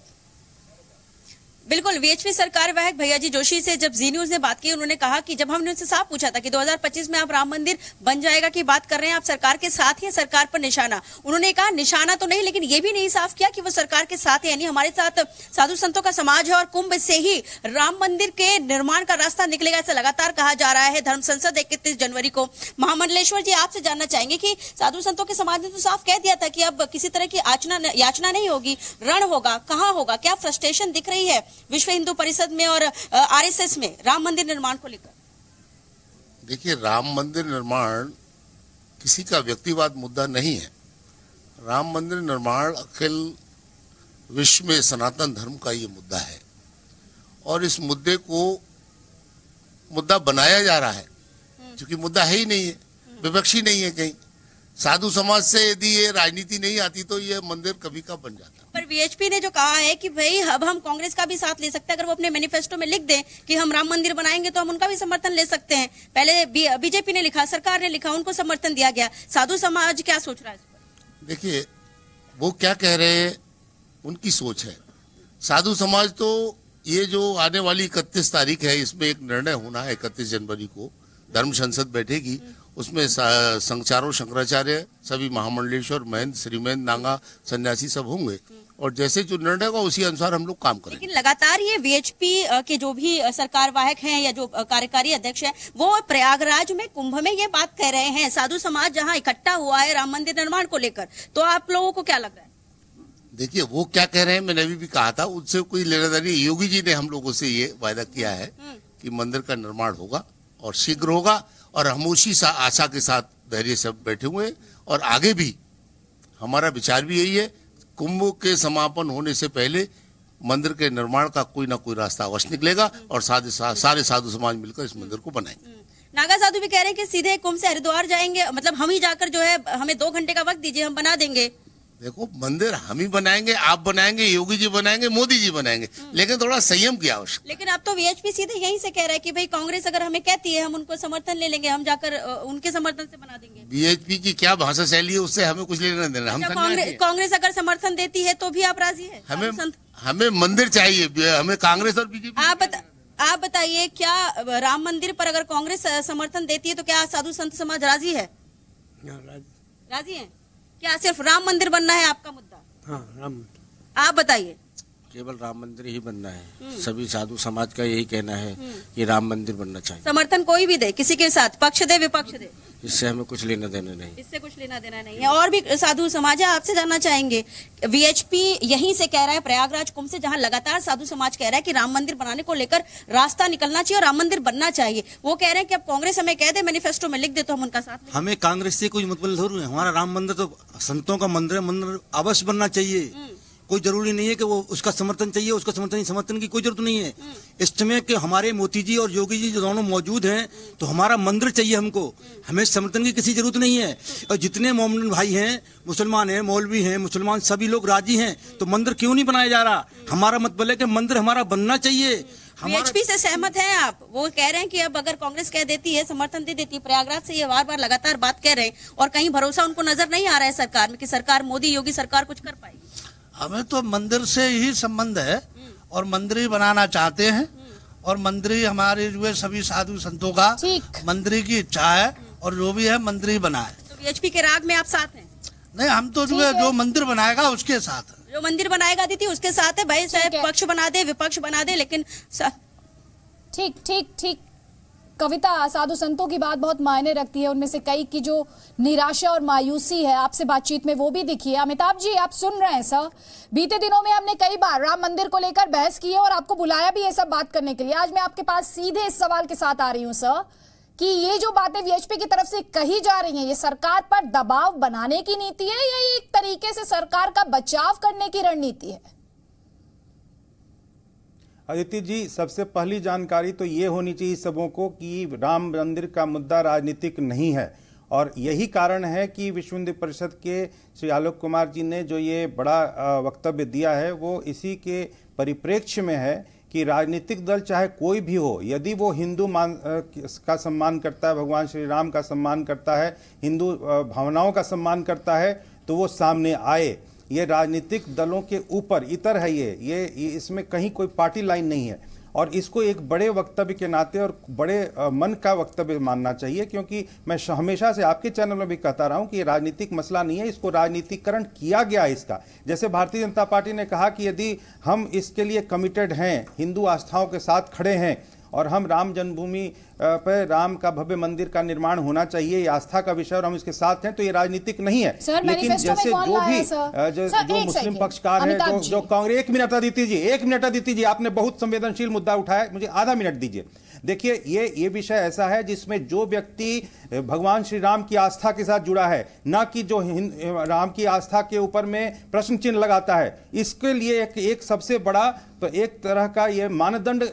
बिल्कुल वीएचपी सरकार वाहक भैया जी जोशी से जब जी न्यूज ने बात की, उन्होंने कहा कि जब हमने उनसे साफ पूछा था कि 2025 में आप राम मंदिर बन जाएगा की बात कर रहे हैं, आप सरकार के साथ ही सरकार पर निशाना, उन्होंने कहा निशाना तो नहीं, लेकिन ये भी नहीं साफ किया कि वो सरकार के साथ है, यानी हमारे साथ साधु संतों का समाज है और कुंभ से ही राम मंदिर के निर्माण का रास्ता निकलेगा, ऐसा लगातार कहा जा रहा है। धर्म संसद 31 जनवरी को। महामंडलेश्वर जी, आपसे जानना चाहेंगे कि साधु संतों के समाज ने तो साफ कह दिया था कि अब किसी तरह की याचना नहीं होगी, रण होगा, कहाँ होगा, क्या फ्रस्ट्रेशन दिख रही है विश्व हिंदू परिषद में और आरएसएस में राम मंदिर निर्माण को लेकर? देखिए, राम मंदिर निर्माण किसी का व्यक्तिवाद मुद्दा नहीं है। राम मंदिर निर्माण अखिल विश्व में सनातन धर्म का ये मुद्दा है और इस मुद्दे को मुद्दा बनाया जा रहा है, क्योंकि मुद्दा है ही नहीं है, विपक्षी नहीं है कहीं। साधु समाज से यदि ये राजनीति नहीं आती तो ये मंदिर कभी का बन जाता। पर बीएचपी ने जो कहा है कि भाई अब हम कांग्रेस का भी साथ ले सकते हैं, अगर वो अपने मैनिफेस्टो में लिख दें कि हम राम मंदिर बनाएंगे तो हम उनका भी समर्थन ले सकते हैं। पहले बीजेपी ने लिखा, सरकार ने लिखा, उनको समर्थन दिया गया। साधु समाज क्या सोच रहा है इस पर? देखिए, वो क्या कह रहे हैं उनकी सोच है। साधु समाज तो ये जो आने वाली 31 तारीख है, इसमें एक निर्णय होना है। 31 जनवरी को धर्म संसद बैठेगी, उसमें चारों शंकराचार्य, सभी महामंडलेश्वर, महंत, श्रीमंत, नांगा, सन्यासी सब होंगे और जैसे जो निर्णय होगा उसी अनुसार हम लोग काम करेंगे। लेकिन लगातार ये वीएचपी के जो भी सरकार वाहक हैं या जो कार्यकारी अध्यक्ष हैं, वो प्रयागराज में कुंभ में ये बात कह रहे हैं, साधु समाज जहां इकट्ठा हुआ है राम मंदिर निर्माण को लेकर, तो आप लोगों को क्या लग रहा है? देखिए वो क्या कह रहे हैं, मैंने अभी भी कहा था, उससे कोई लेना देना नहीं। योगी जी ने हम लोगों से ये वायदा किया है कि मंदिर का निर्माण होगा और शीघ्र होगा और हम उसी आशा के साथ धैर्य से बैठे हुए हैं और आगे भी हमारा विचार भी यही है, कुंभ के समापन होने से पहले मंदिर के निर्माण का कोई ना कोई रास्ता अवश्य निकलेगा और सारे साधु समाज मिलकर इस मंदिर को बनाएंगे। नागा साधु भी कह रहे हैं कि सीधे कुंभ से हरिद्वार जाएंगे, मतलब हम ही जाकर जो है, हमें 2 घंटे का वक्त दीजिए, हम बना देंगे। देखो मंदिर हम ही बनाएंगे, आप बनाएंगे, योगी जी बनाएंगे, मोदी जी बनाएंगे, लेकिन थोड़ा संयम की आवश्यकता। लेकिन अब तो वीएचपी सीधे यहीं से कह रहा है कि भाई कांग्रेस अगर हमें कहती है हम उनको समर्थन ले लेंगे, हम जाकर उनके समर्थन से बना देंगे। बीएचपी की क्या भाषा शैली है, उससे हमें कुछ लेना देना। हम कांग्रेस अगर समर्थन देती है तो भी आप राजी है? हमें मंदिर चाहिए, हमें कांग्रेस और बीजेपी। आप बताइए, क्या राम मंदिर पर अगर कांग्रेस समर्थन देती है तो क्या साधु संत समाज राजी है? राजी है? क्या सिर्फ राम मंदिर बनना है आपका मुद्दा? हाँ, राम। आप बताइए। केवल राम मंदिर ही बनना है, सभी साधु समाज का यही कहना है कि राम मंदिर बनना चाहिए। समर्थन कोई भी दे, किसी के साथ, पक्ष दे विपक्ष दे, इससे हमें कुछ लेना देना नहीं। इससे कुछ लेना देना नहीं है। और भी साधु समाज है, आपसे जानना चाहेंगे, वीएचपी यहीं से कह रहा है, प्रयागराज कुंभ से, जहां लगातार साधु समाज कह रहा है कि राम मंदिर बनाने को लेकर रास्ता निकलना चाहिए और राम मंदिर बनना चाहिए, वो कह रहे हैं कि अब कांग्रेस हमें कह दे, मैनिफेस्टो में लिख दे तो हम उनका साथ। हमें कांग्रेस से कोई मतलब थोड़ी है, हमारा राम मंदिर तो संतों का मंदिर है, मंदिर अवश्य बनना चाहिए। कोई जरूरी नहीं है कि वो उसका समर्थन चाहिए, उसका समर्थन की कोई जरूरत नहीं है। इस समय के हमारे मोदी जी और योगी जी जो दोनों मौजूद हैं, तो हमारा मंदिर चाहिए हमको, हमें समर्थन की किसी जरूरत नहीं है। और जितने मोमिन भाई हैं, मुसलमान हैं, मौलवी हैं, मुसलमान सभी लोग राजी हैं, तो मंदिर क्यों नहीं बनाया जा रहा? हमारा मतलब है कि मंदिर हमारा बनना चाहिए। वीएचपी से सहमत हैं आप? वो कह रहे हैं कि अब अगर कांग्रेस कह देती है, समर्थन दे देती है, प्रयागराज से ये बार लगातार बात कह रहे हैं और कहीं भरोसा उनको नजर नहीं आ रहा है सरकार में कि सरकार, मोदी योगी सरकार कुछ कर पाएगी। हमें तो मंदिर से ही संबंध है और मंदिर ही बनाना चाहते हैं और मंदिर ही हमारे जो सभी साधु संतों का मंदिर की इच्छा है और जो भी है मंदिर ही बनाए। तो वीएचपी के राग में आप साथ हैं? नहीं, हम तो जो मंदिर बनाएगा उसके साथ है। जो मंदिर बनाएगा दीदी उसके साथ है भाई, चाहे पक्ष बना दे विपक्ष बना दे, लेकिन ठीक। कविता, साधु संतों की बात बहुत मायने रखती है, उनमें से कई की जो निराशा और मायूसी है आपसे बातचीत में वो भी दिखी है। अमिताभ जी, आप सुन रहे हैं सर, बीते दिनों में हमने कई बार राम मंदिर को लेकर बहस की है और आपको बुलाया भी है सब बात करने के लिए। आज मैं आपके पास सीधे इस सवाल के साथ आ रही हूं सर कि ये जो बातें वीएचपी की तरफ से कही जा रही हैं, ये सरकार पर दबाव बनाने की नीति है या ये एक तरीके से सरकार का बचाव करने की रणनीति है? अदिति जी, सबसे पहली जानकारी तो ये होनी चाहिए सबों को कि राम मंदिर का मुद्दा राजनीतिक नहीं है और यही कारण है कि विश्व हिंदू परिषद के श्री आलोक कुमार जी ने जो ये बड़ा वक्तव्य दिया है वो इसी के परिप्रेक्ष्य में है कि राजनीतिक दल चाहे कोई भी हो, यदि वो हिंदू का सम्मान करता है, भगवान श्री राम का सम्मान करता है, हिंदू भावनाओं का सम्मान करता है, तो वो सामने आए। ये राजनीतिक दलों के ऊपर इतर है, ये इसमें कहीं कोई पार्टी लाइन नहीं है और इसको एक बड़े वक्तव्य के नाते और बड़े मन का वक्तव्य मानना चाहिए, क्योंकि मैं हमेशा से आपके चैनल में भी कहता रहा हूं कि ये राजनीतिक मसला नहीं है, इसको राजनीतिकरण किया गया है इसका। जैसे भारतीय जनता पार्टी ने कहा कि यदि हम इसके लिए कमिटेड हैं, हिंदू आस्थाओं के साथ खड़े हैं और हम राम जन्मभूमि पर राम का भव्य मंदिर का निर्माण होना चाहिए, ये आस्था का विषय और हम इसके साथ हैं, तो ये राजनीतिक नहीं है। लेकिन जैसे जो भी जो मुस्लिम पक्षकार है, जो कांग्रेस, एक मिनट अदिति जी, आपने बहुत संवेदनशील मुद्दा उठाया, मुझे आधा मिनट दीजिए। देखिए, ये विषय ऐसा है जिसमें जो व्यक्ति भगवान श्री राम की आस्था के साथ जुड़ा है, ना कि जो राम की आस्था के ऊपर में प्रश्न चिन्ह लगाता है, इसके लिए एक सबसे बड़ा तो एक तरह का ये मानदंड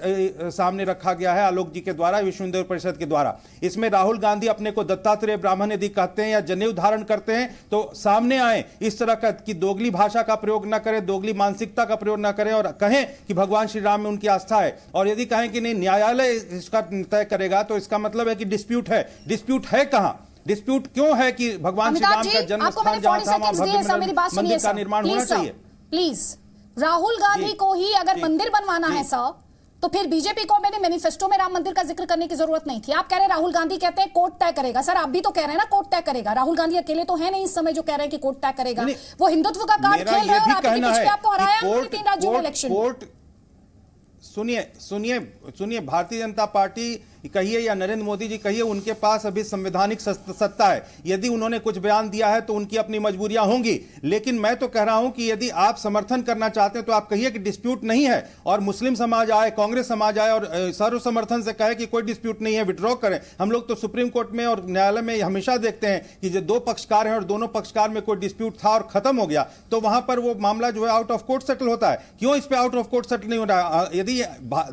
सामने रखा गया है आलोक जी के द्वारा, विश्व हिंदू परिषद के द्वारा। इसमें राहुल गांधी अपने को दत्तात्रेय ब्राह्मण यदि कहते हैं या जनेऊ धारण करते हैं तो सामने आए, इस तरह का कि दोगली भाषा का प्रयोग न करें, दोगली मानसिकता का प्रयोग न करें और कहें कि भगवान श्री राम में उनकी आस्था है। और यदि कहें कि नहीं, न्यायालय इसका तय करेगा, तो इसका मतलब है कि डिस्प्यूट है। डिस्प्यूट है कहां? डिस्प्यूट क्यों है कि भगवान श्री राम का जन्म स्थान जहां था वहां भव्य मंदिर का निर्माण होना चाहिए। प्लीज राहुल गांधी को ही अगर मंदिर बनवाना है सर, तो फिर बीजेपी को मैंने मैनिफेस्टो में राम मंदिर का जिक्र करने की जरूरत नहीं थी। आप कह रहे हैं राहुल गांधी कहते हैं कोर्ट तय करेगा। सर आप भी तो कह रहे हैं ना कोर्ट तय करेगा। राहुल गांधी अकेले तो है नहीं इस समय जो कह रहे हैं कि कोर्ट तय करेगा। वो हिंदुत्व का कार्ड खेल रहे हैं और आपको हराया 3 राज्यों में इलेक्शन। सुनिए, भारतीय जनता पार्टी कहिए या नरेंद्र मोदी जी कहिए, उनके पास अभी संवैधानिक सत्ता है। यदि उन्होंने कुछ बयान दिया है तो उनकी अपनी मजबूरियां होंगी, लेकिन मैं तो कह रहा हूं कि यदि आप समर्थन करना चाहते हैं तो आप कहिए कि डिस्प्यूट नहीं है, और मुस्लिम समाज आए, कांग्रेस समाज आए और सर्व समर्थन से कहे कि कोई डिस्प्यूट नहीं है, विड्रॉ करें। हम लोग तो सुप्रीम कोर्ट में और न्यायालय में हमेशा देखते हैं कि जो 2 पक्षकार हैं और दोनों पक्षकार में कोई डिस्प्यूट था और खत्म हो गया तो वहां पर वो मामला जो है आउट ऑफ कोर्ट सेटल होता है। क्यों इस पे आउट ऑफ कोर्ट सेटल नहीं हो रहा? यदि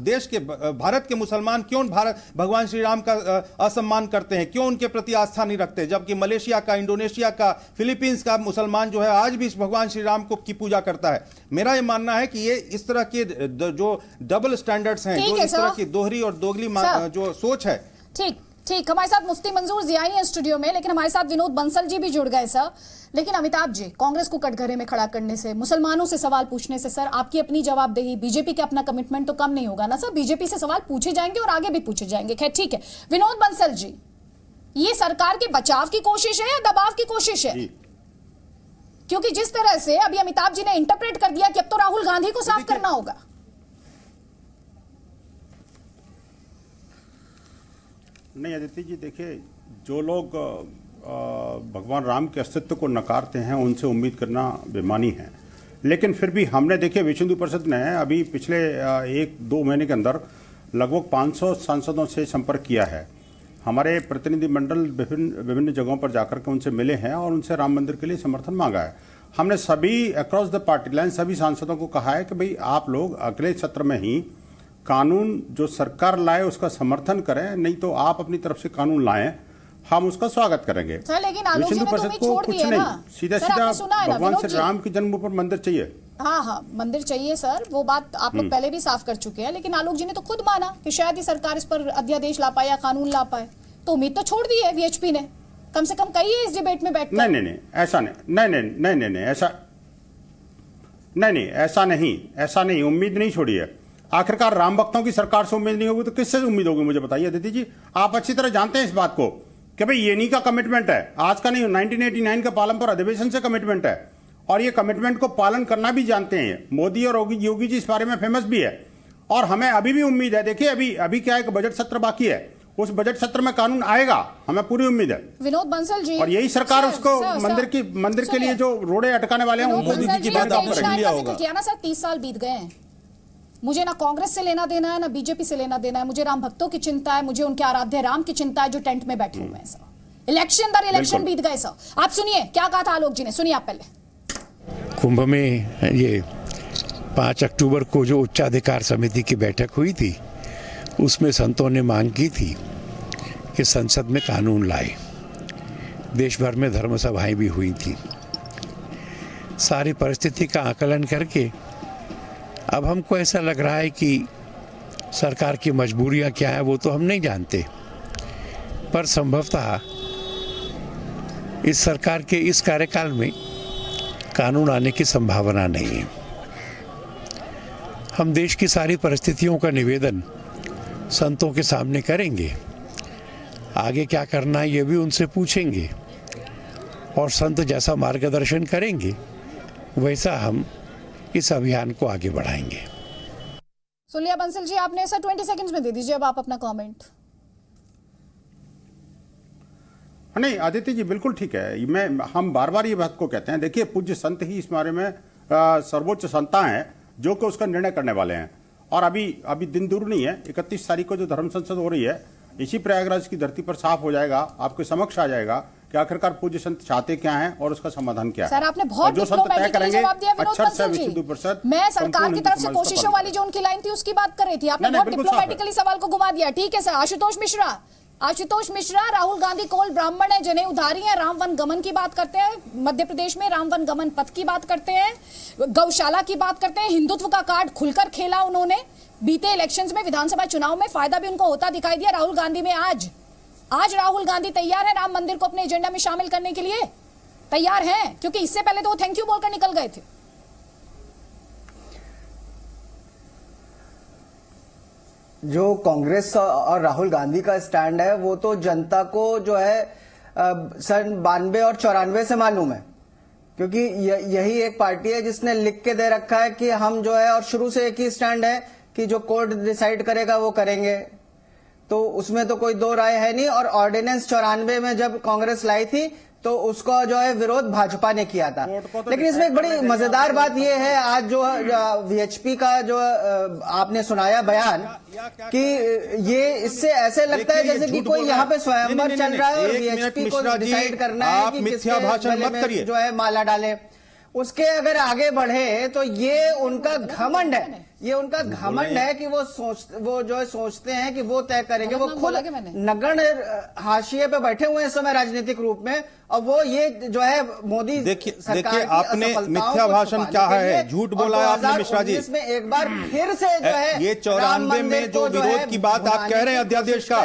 देश के भारत के मुसलमान क्यों भगवान श्री राम का असम्मान करते हैं, क्यों उनके प्रति आस्था नहीं रखते, जबकि मलेशिया का, इंडोनेशिया का, फिलीपींस का मुसलमान जो है आज भी भगवान श्री राम को की पूजा करता है। मेरा ये मानना है कि ये इस तरह के जो डबल स्टैंडर्ड्स हैं, जो इस तरह की दोहरी और दोगली जो सोच है। ठीक, हमारे साथ मुफ्ती मंजूर जियानी है स्टूडियो में, लेकिन हमारे साथ विनोद बंसल जी भी जुड़ गए सर। लेकिन अमिताभ जी, कांग्रेस को कटघरे में खड़ा करने से, मुसलमानों से सवाल पूछने से सर आपकी अपनी जवाबदेही, बीजेपी का अपना कमिटमेंट तो कम नहीं होगा ना सर? बीजेपी से सवाल पूछे जाएंगे और आगे भी पूछे जाएंगे। खैर ठीक है, विनोद बंसल जी, ये सरकार के बचाव की कोशिश है या दबाव की कोशिश है? क्योंकि जिस तरह से अभी अमिताभ जी ने इंटरप्रेट कर दिया कि अब तो राहुल गांधी को साफ करना होगा। नहीं आदित्य जी, देखिए, जो लोग भगवान राम के अस्तित्व को नकारते हैं उनसे उम्मीद करना बेमानी है। लेकिन फिर भी हमने देखिए, विश्व हिंदू परिषद ने अभी पिछले 1-2 महीने के अंदर लगभग 500 सांसदों से संपर्क किया है। हमारे प्रतिनिधिमंडल विभिन्न जगहों पर जाकर के उनसे मिले हैं और उनसे राम मंदिर के लिए समर्थन मांगा है। हमने सभी अक्रॉस द पार्टी लाइन सभी सांसदों को कहा है कि भाई आप लोग अगले सत्र में ही कानून जो सरकार लाए उसका समर्थन करें, नहीं तो आप अपनी तरफ से कानून लाएं, हम उसका स्वागत करेंगे। सर लेकिन आलोक जी ने तो उम्मीद छोड़ दी है ना, सीधा भगवान श्री राम की जन्मभूमि पर मंदिर चाहिए। हाँ, मंदिर चाहिए सर, वो बात आप लोग पहले भी साफ कर चुके हैं। लेकिन आलोक जी ने तो खुद माना कि शायद ही सरकार इस पर अध्यादेश ला पाए या कानून ला पाए, तो उम्मीद तो छोड़ दी है वीएचपी ने। कम से कम कहिए इस डिबेट में बैठ कर। नहीं, ऐसा नहीं, ऐसा नहीं, उम्मीद नहीं छोड़ी है। आखिरकार राम भक्तों की सरकार से उम्मीद नहीं होगी तो किससे उम्मीद होगी, मुझे बताइए अदिति जी। आप अच्छी तरह जानते हैं इस बात को कि भाई ये नहीं का कमिटमेंट है, आज का नहीं, 1989 का पालमपुर अधिवेशन से कमिटमेंट है, और ये कमिटमेंट को पालन करना भी जानते हैं। मोदी और योगी जी इस बारे में फेमस भी है, और हमें अभी भी उम्मीद है। देखिए अभी क्या है कि बजट सत्र बाकी है, उस बजट सत्र में कानून आएगा, हमें पूरी उम्मीद है। विनोद बंसल जी, और यही सरकार उसको मंदिर के लिए जो रोड़े अटकाने वाले हैं उनको की बात किया ना सर। 30 साल बीत गए हैं, मुझे ना कांग्रेस से लेना देना है ना बीजेपी से लेना देना है। मुझे राम भक्तों की चिंता है, मुझे उनके आराध्य राम की चिंता है जो टेंट में बैठे हुए हैं सर। इलेक्शन दर इलेक्शन बीत गए सर। आप सुनिए क्या कहा था आलोक जी ने, सुनिए आप पहले। कुंभ में ये 5 अक्टूबर को जो उच्चाधिकार समिति की बैठक हुई थी, उसमें संतों ने मांग की थी कि संसद में कानून लाए। देश भर में धर्म सभाएं भी हुई थी। सारी परिस्थिति का आकलन करके अब हमको ऐसा लग रहा है कि सरकार की मजबूरियां क्या है वो तो हम नहीं जानते, पर संभवतः इस सरकार के इस कार्यकाल में कानून आने की संभावना नहीं है। हम देश की सारी परिस्थितियों का निवेदन संतों के सामने करेंगे, आगे क्या करना है ये भी उनसे पूछेंगे, और संत जैसा मार्गदर्शन करेंगे वैसा हम इस अभियान को आगे बढ़ाएंगे। सुलिया बंसल जी, आपने ऐसा 20 सेकंड्स में दे दीजिए अब आप अपना कमेंट। नहीं आदित्य जी, बिल्कुल ठीक है। हम बार बार ये बात को कहते हैं। देखिए, पूज्य संत ही इस बारे में सर्वोच्च संता हैं जो कि उसका निर्णय करने वाले हैं। और अभी दिन दूर नहीं है, 31 तारीख को जो धर्म संसद हो रही है, इसी प्रयागराज की धरती पर साफ हो जाएगा, आपके समक्ष आ जाएगा कि आखिरकार पूज्य संत चाहते क्या हैं और उसका समाधान क्या है। सर आपने बहुत डिप्लोमेटिकली जवाब दिया विनोद बंसल जी। मैं सरकार की तरफ से कोशिशों वाली जो उनकी लाइन थी उसकी बात कर रही थी, आपने बहुत डिप्लोमेटिकली सवाल को घुमा दिया। ठीक है सर। आशुतोष मिश्रा, राहुल गांधी कोल ब्राह्मण है, जनेऊ उधारी है, राम वन गमन की बात करते हैं, मध्य प्रदेश में राम वन गमन पथ की बात करते हैं, गौशाला की बात करते हैं, हिंदुत्व का कार्ड खुलकर खेला उन्होंने। बीते इलेक्शंस में, विधानसभा चुनाव में फायदा भी उनको होता दिखाई दिया राहुल गांधी में। आज राहुल गांधी तैयार है राम मंदिर को अपने एजेंडा में शामिल करने के लिए? तैयार हैं? क्योंकि इससे पहले तो वो थैंक यू बोलकर निकल गए थे। जो कांग्रेस और राहुल गांधी का स्टैंड है वो तो जनता को जो है सन 92 और 94 से मालूम है, क्योंकि यही एक पार्टी है जिसने लिख के दे रखा है कि हम जो है, और शुरू से एक ही स्टैंड है कि जो कोर्ट डिसाइड करेगा वो करेंगे, तो उसमें तो कोई दो राय है नहीं। और ऑर्डिनेंस 94 में जब कांग्रेस लाई थी तो उसका जो है विरोध भाजपा ने किया था। लेकिन इसमें एक बड़ी मजेदार बात यह है, आज जो वीएचपी का जो आपने सुनाया बयान कि ये इससे ऐसे लगता है जैसे कि कोई यहाँ पे स्वयंवर चल रहा है और वीएचपी को डिसाइड करना है कि किसके गले में जो है माला डाले। उसके अगर आगे बढ़े तो ये उनका घमंड है, ये उनका घमंड है कि वो जो है सोचते हैं कि वो तय करेंगे। वो खुद नगण्य हाशिए पे बैठे हुए हैं इस समय राजनीतिक रूप में, और वो ये जो है मोदी देखिए आपने मिथ्या भाषण क्या है, झूठ बोला है आपने मिश्रा जी। इसमें एक बार फिर से जो है ये 94 में जो विरोध की बात आप कह रहे हैं अध्यादेश का,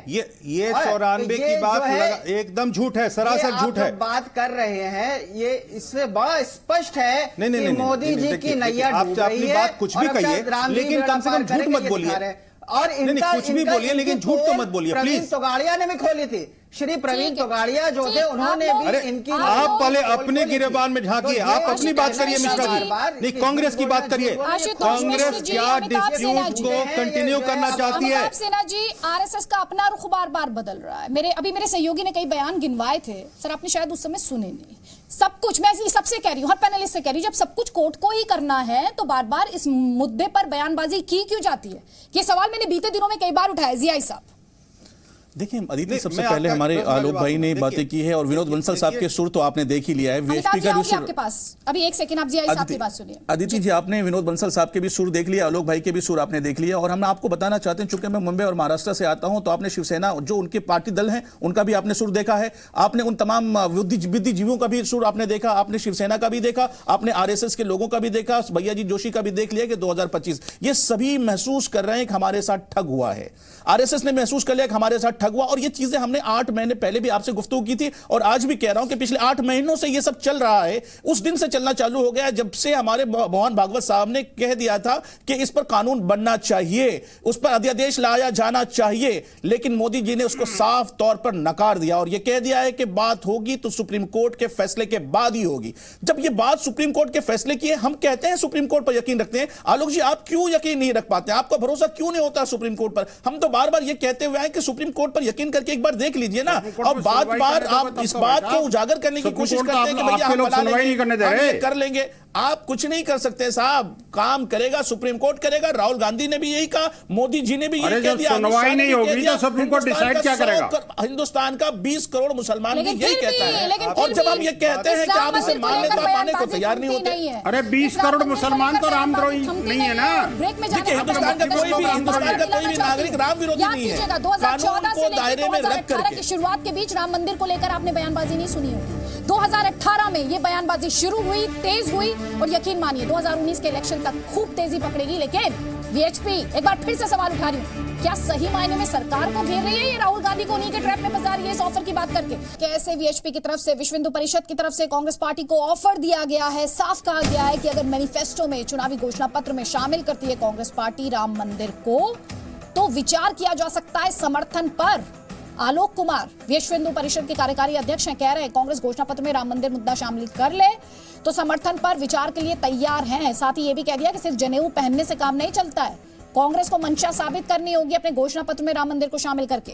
ये 94 की बात एकदम झूठ है, सरासर झूठ है। बात कर रहे हैं ये इससे बड़ा स्पष्ट है कि मोदी जी की नैया डूब रही है। बात कुछ भी कहिए लेकिन कम से कम झूठ मत बोलिए, और इनका कुछ भी बोलिए लेकिन झूठ तो मत बोलिए प्लीज। प्रवीण तोगाड़िया ने भी खोली थी, श्री प्रवीण तोगाड़िया जो थे उन्होंने भी इनकी। आप पहले अपने गिरेबान में झांकिए, आप अपनी बात करिए मिश्रा जी, नहीं कांग्रेस की बात करिए। कांग्रेस क्या डिस्प्यूट को कंटिन्यू करना चाहती है? अमिताभ सेना जी, आरएसएस का अपना रुख बार बार बदल रहा है। मेरे सहयोगी ने कई बयान गिनवाए थे सर, आपने शायद उस समय सुने नहीं। सब कुछ मैं सबसे कह रही हूँ, हर पैनलिस्ट से कह रही हूँ, जब सब कुछ कोर्ट को ही करना है तो बार बार इस मुद्दे पर बयानबाजी की क्यों जाती है? ये सवाल मैंने बीते दिनों में कई बार उठाया। जियाई साहब देखिए अदिति, सबसे पहले हमारे आलोक भाई ने बातें की है और विनोद बंसल साहब के सुर तो आपने देख ही लिया है। वीएचपी का भी सुर आपके पास, अभी एक सेकंड आप जियाई साहब की बात सुनिए। अदिति जी, आपने विनोद बंसल साहब के भी सुर देख लिया, आलोक भाई के भी सुर आपने देख लिया, और हम आपको बताना चाहते हैं, चूंकि मैं मुंबई और महाराष्ट्र से आता हूं, तो आपने शिवसेना जो उनके पार्टी दल हैं उनका भी आपने सुर देखा है, आपने उन तमाम बुद्धिजीवियों का भी सुर आपने देखा, आपने शिवसेना का भी देखा, आपने आरएसएस के लोगों का भी देखा, भैया जी जोशी का भी देख लिया कि 2025 ये सभी महसूस कर रहे हैं कि हमारे साथ ठग हुआ है। आरएसएस ने महसूस कर लिया कि हमारे साथ ठग हुआ, और ये चीजें हमने 8 महीने पहले भी आपसे गुफ्तगू की थी, और आज भी कह रहा हूं कि पिछले 8 महीनों से ये सब चल रहा है। उस दिन से चलना चालू हो गया जब से हमारे मोहन भागवत साहब ने कह दिया था कि इस पर कानून बनना चाहिए, उस पर अध्यादेश लाया जाना चाहिए, लेकिन मोदी जी ने उसको साफ तौर पर नकार दिया और यह कह दिया है कि बात होगी तो सुप्रीम कोर्ट के फैसले के बाद ही होगी। जब यह बात सुप्रीम कोर्ट के फैसले की है, हम कहते हैं सुप्रीम कोर्ट पर यकीन रखते हैं। आलोक जी, आप क्यों यकीन नहीं रख पाते? आपका भरोसा क्यों नहीं होता सुप्रीम कोर्ट पर? हम तो बार बार यह कहते हुए आए कि सुप्रीम कोर्ट पर यकीन करके एक बार देख लीजिए ना, और बार आप इस बात को उजागर करने की कोशिश करते हैं कि भैया हम कर लेंगे। आप कुछ नहीं कर सकते साहब, काम करेगा सुप्रीम कोर्ट करेगा। राहुल गांधी ने भी यही कहा, मोदी जी ने भी यही कह दिया, सुनवाई नहीं होगी तो सुप्रीम कोर्ट डिसाइड क्या करेगा? हिंदुस्तान का 20 करोड़ मुसलमान भी यही कहता है, और जब हम ये कहते हैं कि आप इसे मान लेते हैं, मानने को तैयार नहीं होते। अरे 20 करोड़ मुसलमान तो रामद्रोही नहीं है ना। देखिए, हिंदुस्तान का कोई भी नागरिक राम विरोधी नहीं है। 2014 से 2018 की शुरुआत के बीच राम मंदिर को लेकर आपने बयानबाजी नहीं सुनी होगी। 2018 में ये बयानबाजी शुरू हुई, तेज हुई, और यकीन मानिए 2019 के इलेक्शन तक खूब तेजी पकड़ेगी। लेकिन वीएचपी, एक बार फिर से सवाल उठा रही हूँ, क्या सही मायने में सरकार को घेर रही है ये राहुल गांधी को उन्हीं के ट्रैप में फंसा रही है इस ऑफर की बात करके? कैसे वीएचपी की तरफ से, विश्व हिंदू परिषद की तरफ से कांग्रेस पार्टी को ऑफर दिया गया है, साफ कहा गया है कि अगर मैनिफेस्टो में, चुनावी घोषणा पत्र में शामिल करती है कांग्रेस पार्टी राम मंदिर को, तो विचार किया जा सकता है समर्थन पर। आलोक कुमार विश्व हिंदू परिषद के कार्यकारी अध्यक्ष हैं, कह रहे हैं कांग्रेस घोषणा पत्र में राम मंदिर मुद्दा शामिल कर ले तो समर्थन पर विचार के लिए तैयार हैं। साथ ही ये भी कह दिया कि सिर्फ जनेऊ पहनने से काम नहीं चलता है, कांग्रेस को मंशा साबित करनी होगी अपने घोषणा पत्र में राम मंदिर को शामिल करके।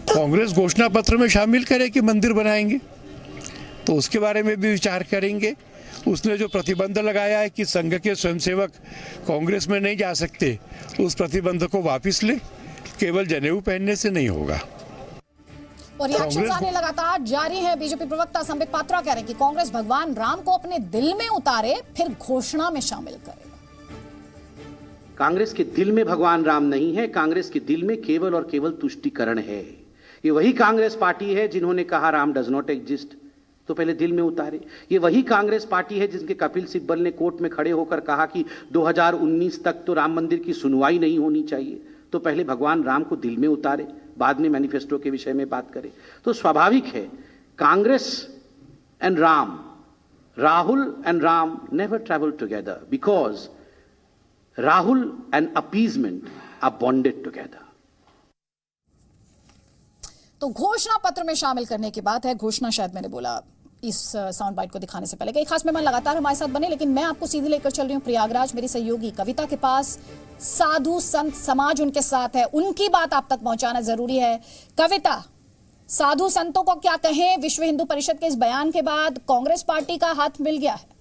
कांग्रेस घोषणा पत्र में शामिल करे कि मंदिर बनाएंगे तो उसके बारे में भी विचार करेंगे। उसने जो प्रतिबंध लगाया है कि संघ के स्वयंसेवक कांग्रेस में नहीं जा सकते, उस प्रतिबंध को वापस ले, केवल जनेऊ पहनने से नहीं होगा। और रिएक्शन आने लगातार जारी है। बीजेपी प्रवक्ता संबित पात्रा कह रहे हैं कि कांग्रेस भगवान राम को अपने दिल में उतारे फिर घोषणा में शामिल करेगा। कांग्रेस के दिल में भगवान राम नहीं है, कांग्रेस के दिल में केवल और केवल तुष्टीकरण है। ये वही कांग्रेस पार्टी है जिन्होंने कहा राम डज नॉट एग्जिस्ट, तो पहले दिल में उतारे। ये वही कांग्रेस पार्टी है जिनके कपिल सिब्बल ने कोर्ट में खड़े होकर कहा कि 2019 तक तो राम मंदिर की सुनवाई नहीं होनी चाहिए, तो पहले भगवान राम को दिल में उतारे, बाद में मैनिफेस्टो के विषय में बात करें। तो स्वाभाविक है Congress and Ram, Rahul and Ram never travel together, because Rahul and appeasement are bonded together. तो घोषणा पत्र में शामिल करने की बात है। घोषणा शायद मैंने बोला इस साउंड बाइट को दिखाने से पहले। कई खास मेहमान लगातार हमारे साथ बने, लेकिन मैं आपको सीधे लेकर चल रही हूं प्रयागराज। मेरी सहयोगी कविता के पास साधु संत समाज उनके साथ है, उनकी बात आप तक पहुंचाना जरूरी है। कविता, साधु संतों को क्या कहें? विश्व हिंदू परिषद के इस बयान के बाद कांग्रेस पार्टी का हाथ मिल गया है।